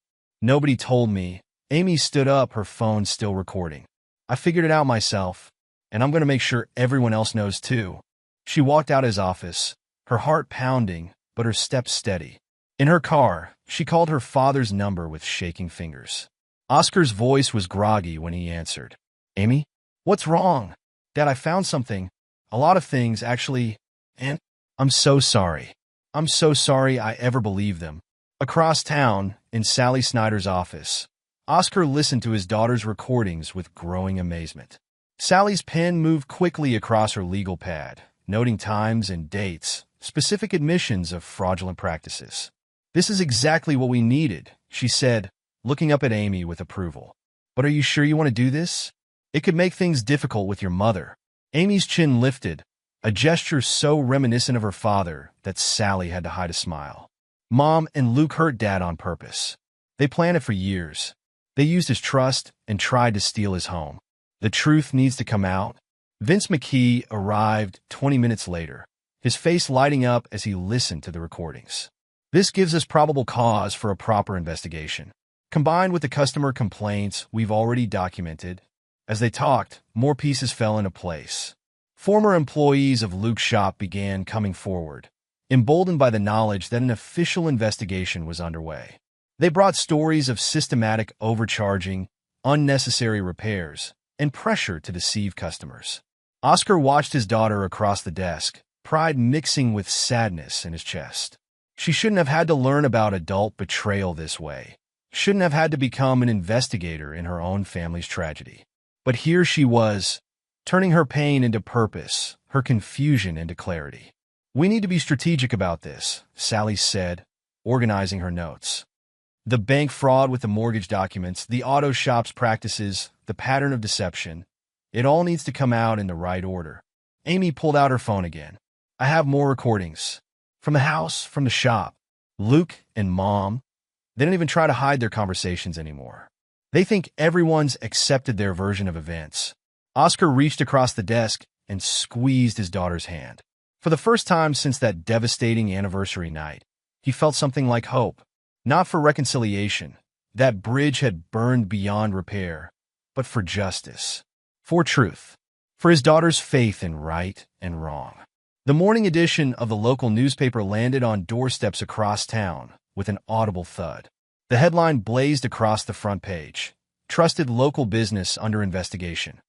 "Nobody told me." Amy stood up, her phone still recording. "I figured it out myself, and I'm going to make sure everyone else knows too." She walked out his office, her heart pounding, but her steps steady. In her car, she called her father's number with shaking fingers. Oscar's voice was groggy when he answered. "Amy? What's wrong?" "Dad, I found something. A lot of things, actually. And I'm so sorry. I'm so sorry I ever believed them." Across town, in Sally Snyder's office, Oscar listened to his daughter's recordings with growing amazement. Sally's pen moved quickly across her legal pad, noting times and dates, specific admissions of fraudulent practices. "This is exactly what we needed," she said, looking up at Amy with approval. "But are you sure you want to do this? It could make things difficult with your mother." Amy's chin lifted, a gesture so reminiscent of her father that Sally had to hide a smile. "Mom and Luke hurt Dad on purpose. They planned it for years. They used his trust and tried to steal his home. The truth needs to come out." Vince McKee arrived 20 minutes later, his face lighting up as he listened to the recordings. "This gives us probable cause for a proper investigation. Combined with the customer complaints we've already documented." As they talked, more pieces fell into place. Former employees of Luke's shop began coming forward, emboldened by the knowledge that an official investigation was underway. They brought stories of systematic overcharging, unnecessary repairs, and pressure to deceive customers. Oscar watched his daughter across the desk, pride mixing with sadness in his chest. She shouldn't have had to learn about adult betrayal this way. Shouldn't have had to become an investigator in her own family's tragedy. But here she was, turning her pain into purpose, her confusion into clarity. "We need to be strategic about this," Sally said, organizing her notes. "The bank fraud with the mortgage documents, the auto shop's practices, the pattern of deception. It all needs to come out in the right order." Amy pulled out her phone again. "I have more recordings. From the house, from the shop. Luke and Mom, they don't even try to hide their conversations anymore. They think everyone's accepted their version of events." Oscar reached across the desk and squeezed his daughter's hand. For the first time since that devastating anniversary night, he felt something like hope. Not for reconciliation, that bridge had burned beyond repair, but for justice, for truth, for his daughter's faith in right and wrong. The morning edition of the local newspaper landed on doorsteps across town with an audible thud. The headline blazed across the front page: "Trusted local business under investigation.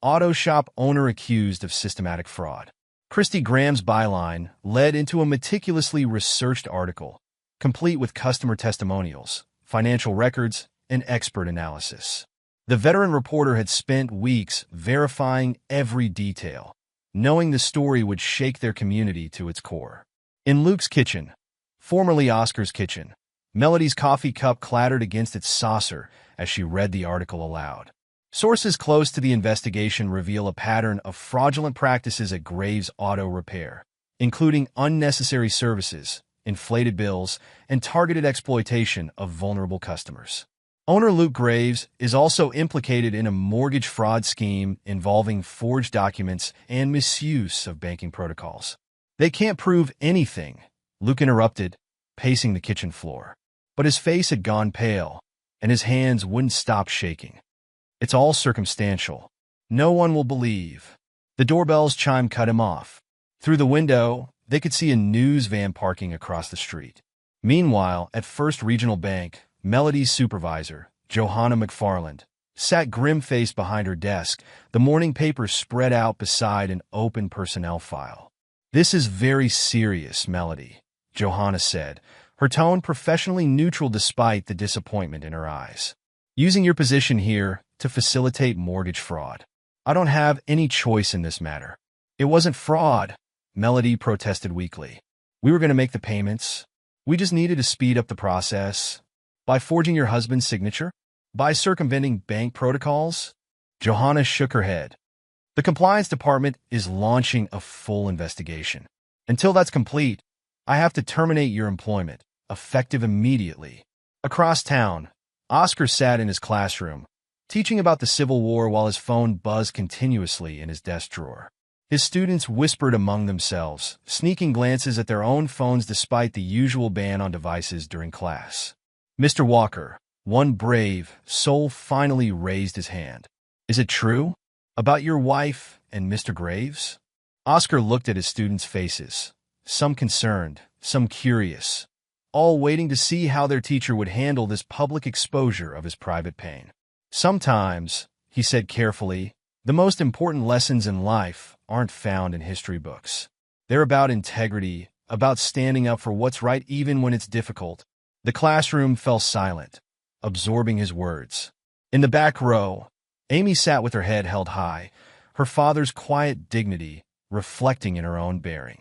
Auto shop owner accused of systematic fraud." Christy Graham's byline led into a meticulously researched article, complete with customer testimonials, financial records, and expert analysis. The veteran reporter had spent weeks verifying every detail, knowing the story would shake their community to its core. In Luke's kitchen, formerly Oscar's kitchen, Melody's coffee cup clattered against its saucer as she read the article aloud. Sources close to the investigation reveal a pattern of fraudulent practices at Graves Auto Repair, including unnecessary services, inflated bills, and targeted exploitation of vulnerable customers. Owner Luke Graves is also implicated in a mortgage fraud scheme involving forged documents and misuse of banking protocols. "They can't prove anything," Luke interrupted, pacing the kitchen floor. But his face had gone pale, and his hands wouldn't stop shaking. "It's all circumstantial. No one will believe." The doorbell's chime cut him off. Through the window, they could see a news van parking across the street. Meanwhile, at First Regional Bank, Melody's supervisor, Johanna McFarland, sat grim-faced behind her desk, the morning paper spread out beside an open personnel file. "This is very serious, Melody," Johanna said, her tone professionally neutral despite the disappointment in her eyes. "Using your position here to facilitate mortgage fraud. I don't have any choice in this matter." "It wasn't fraud," Melody protested weakly. "We were going to make the payments. We just needed to speed up the process." "By forging your husband's signature? By circumventing bank protocols?" Johanna shook her head. "The compliance department is launching a full investigation. Until that's complete, I have to terminate your employment, effective immediately." Across town, Oscar sat in his classroom, teaching about the Civil War while his phone buzzed continuously in his desk drawer. His students whispered among themselves, sneaking glances at their own phones despite the usual ban on devices during class. Mr. Walker, one brave soul, finally raised his hand. "Is it true? About your wife and Mr. Graves?" Oscar looked at his students' faces, some concerned, some curious, all waiting to see how their teacher would handle this public exposure of his private pain. Sometimes, he said carefully, the most important lessons in life aren't found in history books. They're about integrity, about standing up for what's right even when it's difficult. The classroom fell silent, absorbing his words. In the back row, Amy sat with her head held high, her father's quiet dignity reflecting in her own bearing.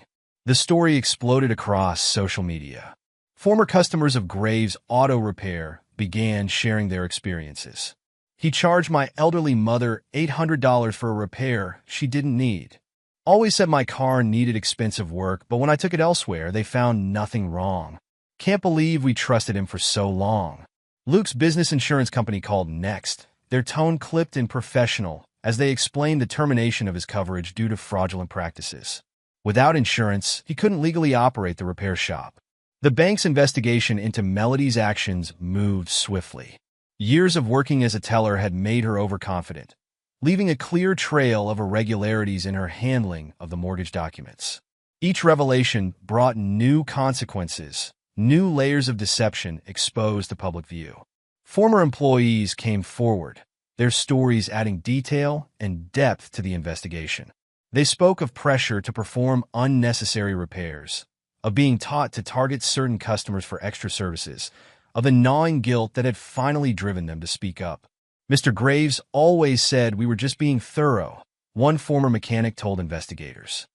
The story exploded across social media. Former customers of Graves Auto Repair began sharing their experiences. He charged my elderly mother $800 for a repair she didn't need. Always said my car needed expensive work, but when I took it elsewhere, they found nothing wrong. Can't believe we trusted him for so long. Luke's business insurance company called next, their tone clipped and professional as they explained the termination of his coverage due to fraudulent practices. Without insurance, he couldn't legally operate the repair shop. The bank's investigation into Melody's actions moved swiftly. Years of working as a teller had made her overconfident, leaving a clear trail of irregularities in her handling of the mortgage documents. Each revelation brought new consequences, new layers of deception exposed to public view. Former employees came forward, their stories adding detail and depth to the investigation. They spoke of pressure to perform unnecessary repairs, of being taught to target certain customers for extra services, of the gnawing guilt that had finally driven them to speak up. Mr. Graves always said we were just being thorough, one former mechanic told investigators.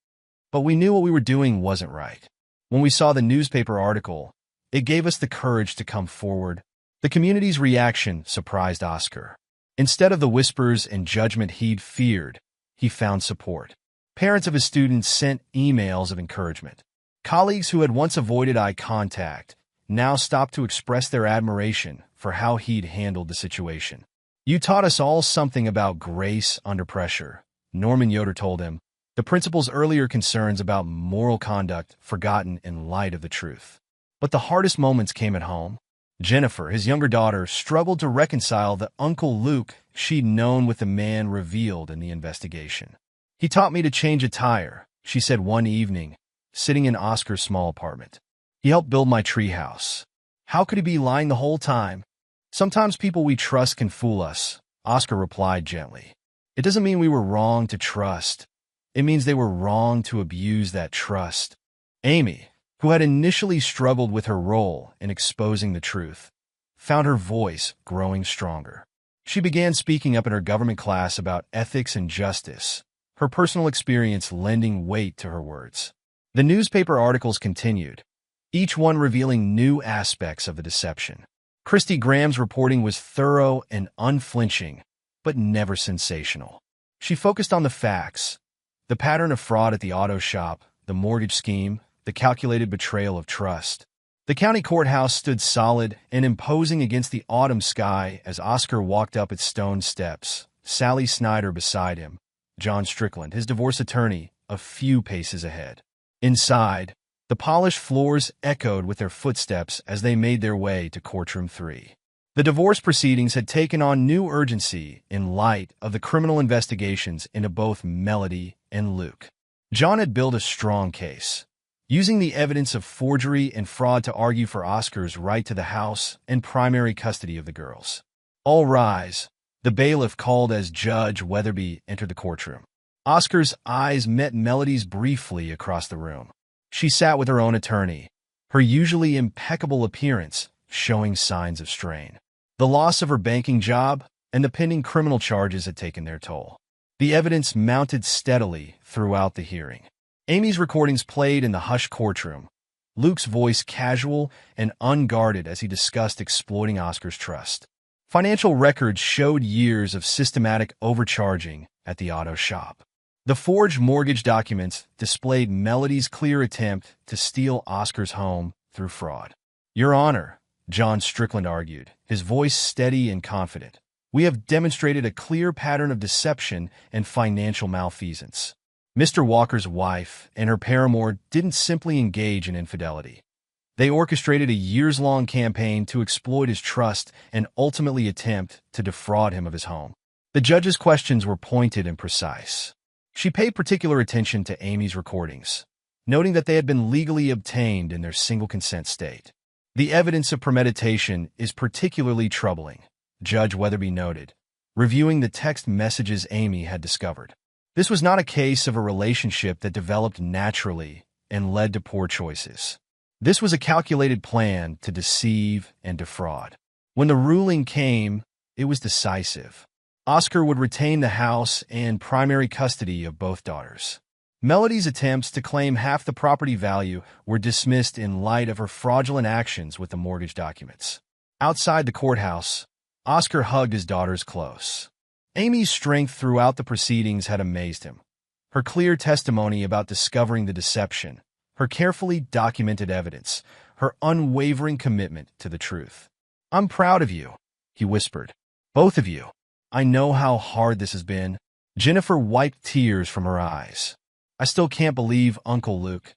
But we knew what we were doing wasn't right. When we saw the newspaper article, it gave us the courage to come forward. The community's reaction surprised Oscar. Instead of the whispers and judgment he'd feared, he found support. Parents of his students sent emails of encouragement. Colleagues who had once avoided eye contact now stopped to express their admiration for how he'd handled the situation. You taught us all something about grace under pressure, Norman Yoder told him, the principal's earlier concerns about moral conduct forgotten in light of the truth. But the hardest moments came at home. Jennifer, his younger daughter, struggled to reconcile the Uncle Luke she'd known with the man revealed in the investigation. He taught me to change a tire, she said one evening, sitting in Oscar's small apartment. He helped build my treehouse. How could he be lying the whole time? Sometimes people we trust can fool us, Oscar replied gently. It doesn't mean we were wrong to trust. It means they were wrong to abuse that trust. Amy, who had initially struggled with her role in exposing the truth, found her voice growing stronger. She began speaking up in her government class about ethics and justice, her personal experience lending weight to her words. The newspaper articles continued, each one revealing new aspects of the deception. Christy Graham's reporting was thorough and unflinching, but never sensational. She focused on the facts, the pattern of fraud at the auto shop, the mortgage scheme, the calculated betrayal of trust. The county courthouse stood solid and imposing against the autumn sky as Oscar walked up its stone steps, Sally Snyder beside him, John Strickland, his divorce attorney, a few paces ahead. Inside, the polished floors echoed with their footsteps as they made their way to courtroom 3. The divorce proceedings had taken on new urgency in light of the criminal investigations into both Melody and Luke. John had built a strong case, using the evidence of forgery and fraud to argue for Oscar's right to the house and primary custody of the girls. All rise, the bailiff called as Judge Weatherby entered the courtroom. Oscar's eyes met Melody's briefly across the room. She sat with her own attorney, her usually impeccable appearance showing signs of strain. The loss of her banking job and the pending criminal charges had taken their toll. The evidence mounted steadily throughout the hearing. Amy's recordings played in the hushed courtroom, Luke's voice casual and unguarded as he discussed exploiting Oscar's trust. Financial records showed years of systematic overcharging at the auto shop. The forged mortgage documents displayed Melody's clear attempt to steal Oscar's home through fraud. Your Honor, John Strickland argued, his voice steady and confident, we have demonstrated a clear pattern of deception and financial malfeasance. Mr. Walker's wife and her paramour didn't simply engage in infidelity. They orchestrated a years-long campaign to exploit his trust and ultimately attempt to defraud him of his home. The judge's questions were pointed and precise. She paid particular attention to Amy's recordings, noting that they had been legally obtained in their single consent state. The evidence of premeditation is particularly troubling, Judge Weatherby noted, reviewing the text messages Amy had discovered. This was not a case of a relationship that developed naturally and led to poor choices. This was a calculated plan to deceive and defraud. When the ruling came, it was decisive. Oscar would retain the house and primary custody of both daughters. Melody's attempts to claim half the property value were dismissed in light of her fraudulent actions with the mortgage documents. Outside the courthouse, Oscar hugged his daughters close. Amy's strength throughout the proceedings had amazed him. Her clear testimony about discovering the deception, her carefully documented evidence, her unwavering commitment to the truth. "I'm proud of you," he whispered. "Both of you. I know how hard this has been." Jennifer wiped tears from her eyes. "I still can't believe, Uncle Luke,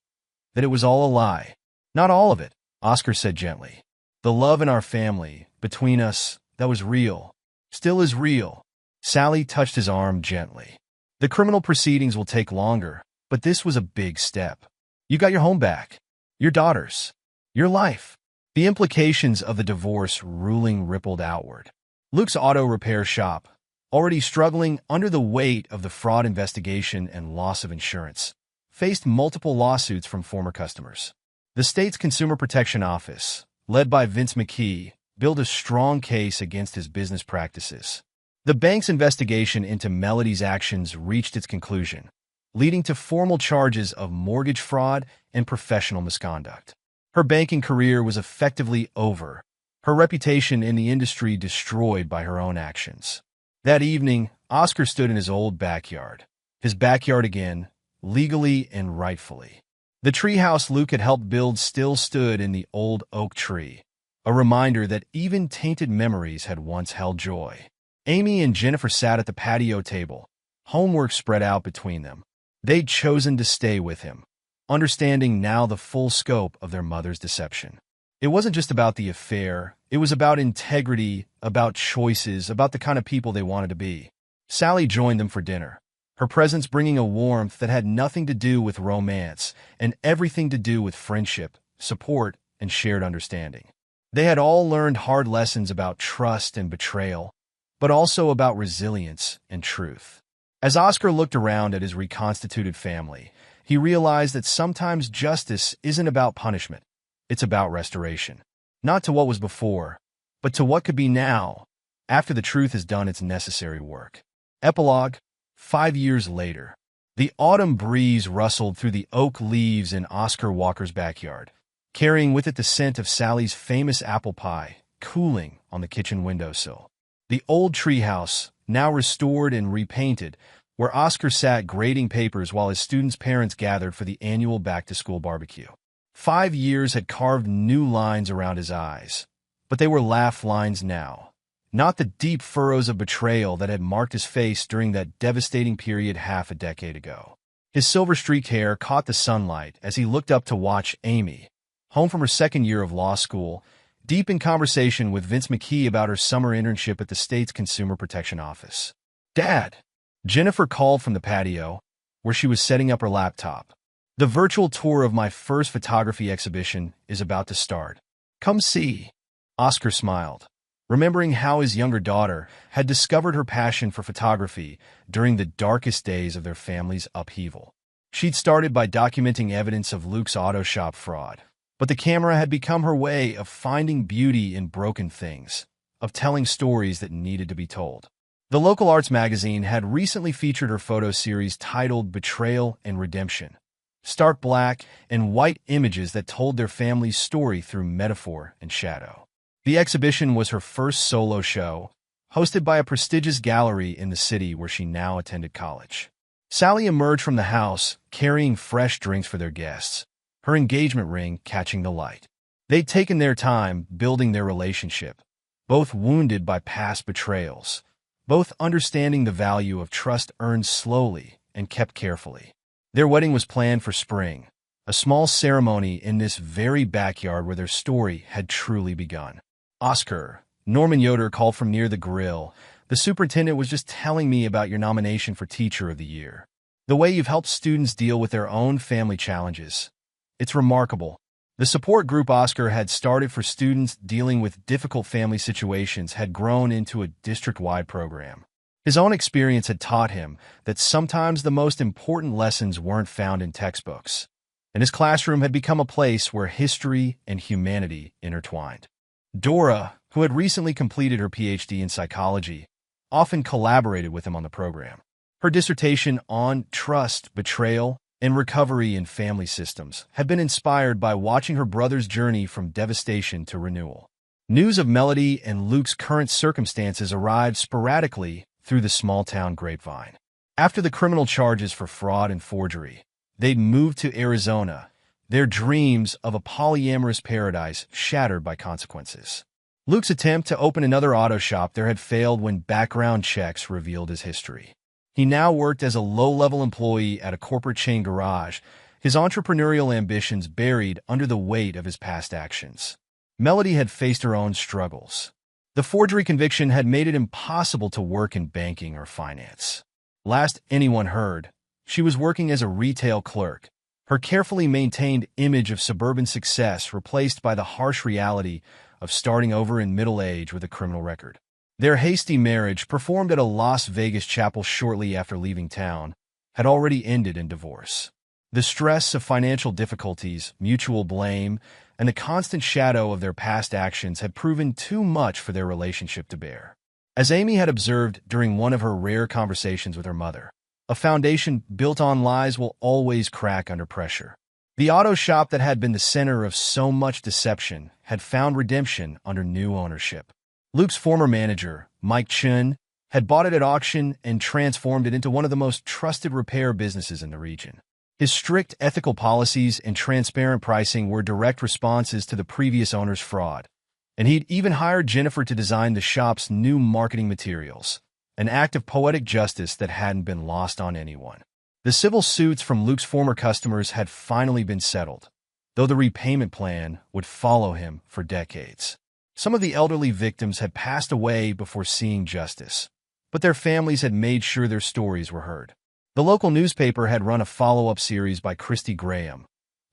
that it was all a lie." "Not all of it," Oscar said gently. "The love in our family, between us, that was real, still is real." Sally touched his arm gently. "The criminal proceedings will take longer, but this was a big step. You got your home back, your daughters, your life." The implications of the divorce ruling rippled outward. Luke's auto repair shop, already struggling under the weight of the fraud investigation and loss of insurance, faced multiple lawsuits from former customers. The state's Consumer Protection Office, led by Vince McKee, built a strong case against his business practices. The bank's investigation into Melody's actions reached its conclusion, leading to formal charges of mortgage fraud and professional misconduct. Her banking career was effectively over, her reputation in the industry destroyed by her own actions. That evening, Oscar stood in his old backyard. His backyard again, legally and rightfully. The treehouse Luke had helped build still stood in the old oak tree, a reminder that even tainted memories had once held joy. Amy and Jennifer sat at the patio table, homework spread out between them. They'd chosen to stay with him, understanding now the full scope of their mother's deception. It wasn't just about the affair, it was about integrity, about choices, about the kind of people they wanted to be. Sally joined them for dinner, her presence bringing a warmth that had nothing to do with romance and everything to do with friendship, support, and shared understanding. They had all learned hard lessons about trust and betrayal, but also about resilience and truth. As Oscar looked around at his reconstituted family, he realized that sometimes justice isn't about punishment, it's about restoration. Not to what was before, but to what could be now, after the truth has done its necessary work. Epilogue, 5 years later. The autumn breeze rustled through the oak leaves in Oscar Walker's backyard, carrying with it the scent of Sally's famous apple pie, cooling on the kitchen windowsill. The old treehouse, now restored and repainted, where Oscar sat grading papers while his students' parents gathered for the annual back-to-school barbecue. 5 years had carved new lines around his eyes, but they were laugh lines now, not the deep furrows of betrayal that had marked his face during that devastating period half a decade ago. His silver-streaked hair caught the sunlight as he looked up to watch Amy, home from her second year of law school, deep in conversation with Vince McKee about her summer internship at the state's Consumer Protection Office. "Dad," Jennifer called from the patio, where she was setting up her laptop. "The virtual tour of my first photography exhibition is about to start. Come see." Oscar smiled, remembering how his younger daughter had discovered her passion for photography during the darkest days of their family's upheaval. She'd started by documenting evidence of Luke's auto shop fraud, but the camera had become her way of finding beauty in broken things, of telling stories that needed to be told. The local arts magazine had recently featured her photo series titled Betrayal and Redemption, stark black and white images that told their family's story through metaphor and shadow. The exhibition was her first solo show, hosted by a prestigious gallery in the city where she now attended college. Sally emerged from the house, carrying fresh drinks for their guests, her engagement ring catching the light. They'd taken their time building their relationship, both wounded by past betrayals, both understanding the value of trust earned slowly and kept carefully. Their wedding was planned for spring, a small ceremony in this very backyard where their story had truly begun. "Oscar," Norman Yoder called from near the grill, "the superintendent was just telling me about your nomination for Teacher of the Year." the way you've helped students deal with their own family challenges. It's remarkable. The support group Oscar had started for students dealing with difficult family situations had grown into a district-wide program. His own experience had taught him that sometimes the most important lessons weren't found in textbooks, and his classroom had become a place where history and humanity intertwined. Dora, who had recently completed her PhD in psychology, often collaborated with him on the program. Her dissertation on trust, betrayal, and recovery in family systems had been inspired by watching her brother's journey from devastation to renewal. News of Melody and Luke's current circumstances arrived sporadically through the small-town grapevine. After the criminal charges for fraud and forgery, they'd moved to Arizona, their dreams of a polyamorous paradise shattered by consequences. Luke's attempt to open another auto shop there had failed when background checks revealed his history. He now worked as a low-level employee at a corporate chain garage, his entrepreneurial ambitions buried under the weight of his past actions. Melody had faced her own struggles. The forgery conviction had made it impossible to work in banking or finance. Last anyone heard, she was working as a retail clerk, her carefully maintained image of suburban success replaced by the harsh reality of starting over in middle age with a criminal record. Their hasty marriage, performed at a Las Vegas chapel shortly after leaving town, had already ended in divorce. The stress of financial difficulties, mutual blame, and the constant shadow of their past actions had proven too much for their relationship to bear. As Amy had observed during one of her rare conversations with her mother, a foundation built on lies will always crack under pressure. The auto shop that had been the center of so much deception had found redemption under new ownership. Luke's former manager, Mike Chun, had bought it at auction and transformed it into one of the most trusted repair businesses in the region. His strict ethical policies and transparent pricing were direct responses to the previous owner's fraud, and he'd even hired Jennifer to design the shop's new marketing materials, an act of poetic justice that hadn't been lost on anyone. The civil suits from Luke's former customers had finally been settled, though the repayment plan would follow him for decades. Some of the elderly victims had passed away before seeing justice, but their families had made sure their stories were heard. The local newspaper had run a follow-up series by Christy Graham,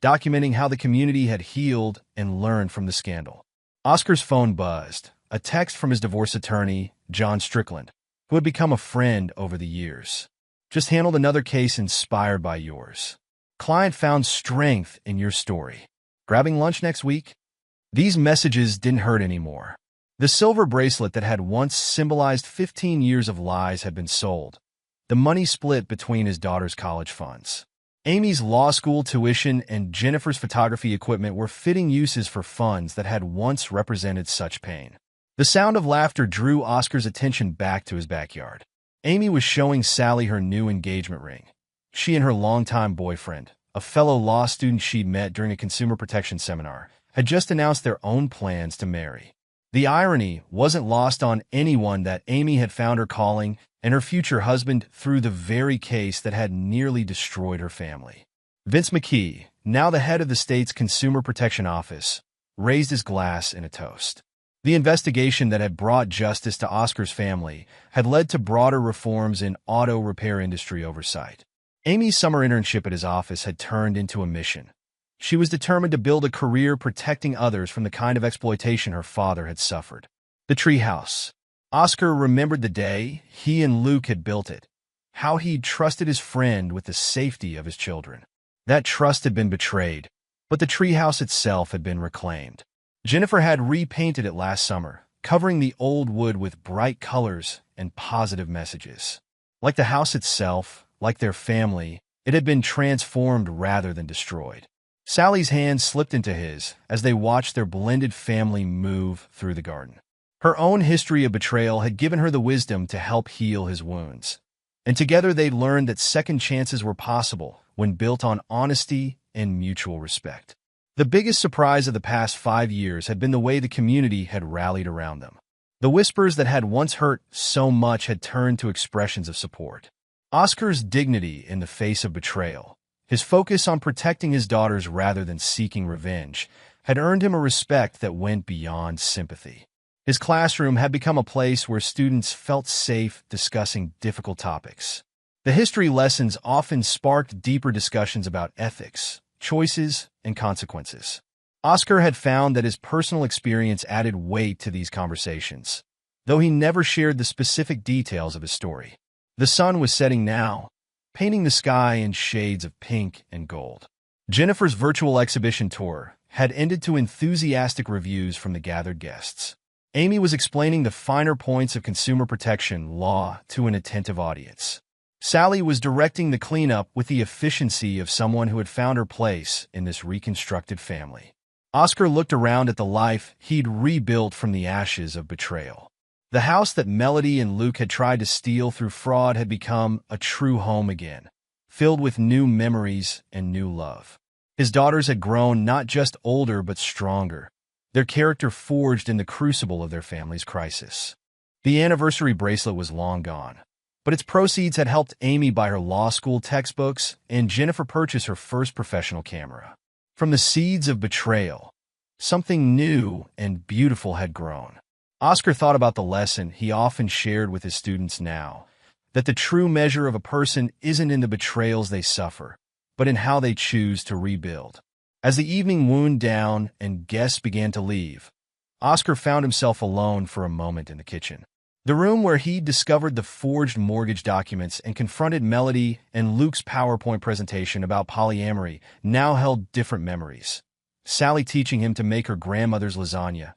documenting how the community had healed and learned from the scandal. Oscar's phone buzzed, a text from his divorce attorney, John Strickland, who had become a friend over the years. Just handled another case inspired by yours. Client found strength in your story. Grabbing lunch next week? These messages didn't hurt anymore. The silver bracelet that had once symbolized 15 years of lies had been sold. The money split between his daughter's college funds. Amy's law school tuition and Jennifer's photography equipment were fitting uses for funds that had once represented such pain. The sound of laughter drew Oscar's attention back to his backyard. Amy was showing Sally her new engagement ring. She and her longtime boyfriend, a fellow law student she'd met during a consumer protection seminar, had just announced their own plans to marry. The irony wasn't lost on anyone that Amy had found her calling and her future husband through the very case that had nearly destroyed her family. Vince McKee, now the head of the state's Consumer Protection Office, raised his glass in a toast. The investigation that had brought justice to Oscar's family had led to broader reforms in auto repair industry oversight. Amy's summer internship at his office had turned into a mission. She was determined to build a career protecting others from the kind of exploitation her father had suffered. The treehouse. Oscar remembered the day he and Luke had built it, how he'd trusted his friend with the safety of his children. That trust had been betrayed, but the treehouse itself had been reclaimed. Jennifer had repainted it last summer, covering the old wood with bright colors and positive messages. Like the house itself, like their family, it had been transformed rather than destroyed. Sally's hand slipped into his as they watched their blended family move through the garden. Her own history of betrayal had given her the wisdom to help heal his wounds, and together they learned that second chances were possible when built on honesty and mutual respect. The biggest surprise of the past 5 years had been the way the community had rallied around them. The whispers that had once hurt so much had turned to expressions of support. Oscar's dignity in the face of betrayal, his focus on protecting his daughters rather than seeking revenge, had earned him a respect that went beyond sympathy. His classroom had become a place where students felt safe discussing difficult topics. The history lessons often sparked deeper discussions about ethics, choices, and consequences. Oscar had found that his personal experience added weight to these conversations, though he never shared the specific details of his story. The sun was setting now, painting the sky in shades of pink and gold. Jennifer's virtual exhibition tour had ended to enthusiastic reviews from the gathered guests. Amy was explaining the finer points of consumer protection law to an attentive audience. Sally was directing the cleanup with the efficiency of someone who had found her place in this reconstructed family. Oscar looked around at the life he'd rebuilt from the ashes of betrayal. The house that Melody and Luke had tried to steal through fraud had become a true home again, filled with new memories and new love. His daughters had grown not just older but stronger, their character forged in the crucible of their family's crisis. The anniversary bracelet was long gone, but its proceeds had helped Amy buy her law school textbooks and Jennifer purchase her first professional camera. From the seeds of betrayal, something new and beautiful had grown. Oscar thought about the lesson he often shared with his students now, that the true measure of a person isn't in the betrayals they suffer, but in how they choose to rebuild. As the evening wound down and guests began to leave, Oscar found himself alone for a moment in the kitchen. The room where he'd discovered the forged mortgage documents and confronted Melody and Luke's PowerPoint presentation about polyamory now held different memories. Sally teaching him to make her grandmother's lasagna,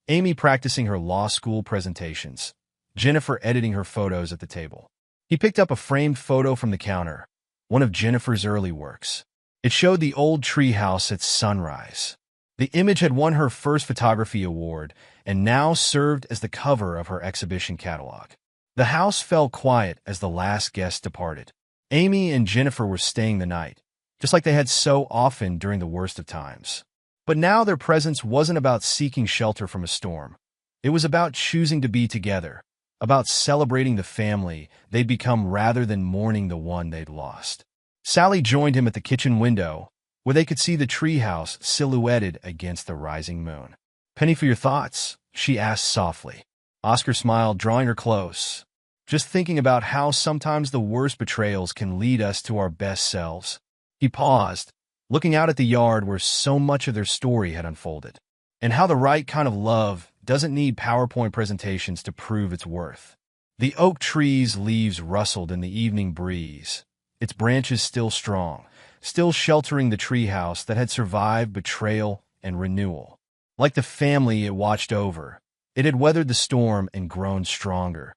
Amy practicing her law school presentations, Jennifer editing her photos at the table. He picked up a framed photo from the counter, one of Jennifer's early works. It showed the old treehouse at sunrise. The image had won her first photography award and now served as the cover of her exhibition catalog. The house fell quiet as the last guest departed. Amy and Jennifer were staying the night, just like they had so often during the worst of times. But now their presence wasn't about seeking shelter from a storm. It was about choosing to be together, about celebrating the family they'd become rather than mourning the one they'd lost. Sally joined him at the kitchen window, where they could see the treehouse silhouetted against the rising moon. "Penny for your thoughts?" she asked softly. Oscar smiled, drawing her close. "Just thinking about how sometimes the worst betrayals can lead us to our best selves." He paused, looking out at the yard where so much of their story had unfolded, and how the right kind of love doesn't need PowerPoint presentations to prove its worth. The oak tree's leaves rustled in the evening breeze, its branches still strong, still sheltering the treehouse that had survived betrayal and renewal. Like the family it watched over, it had weathered the storm and grown stronger,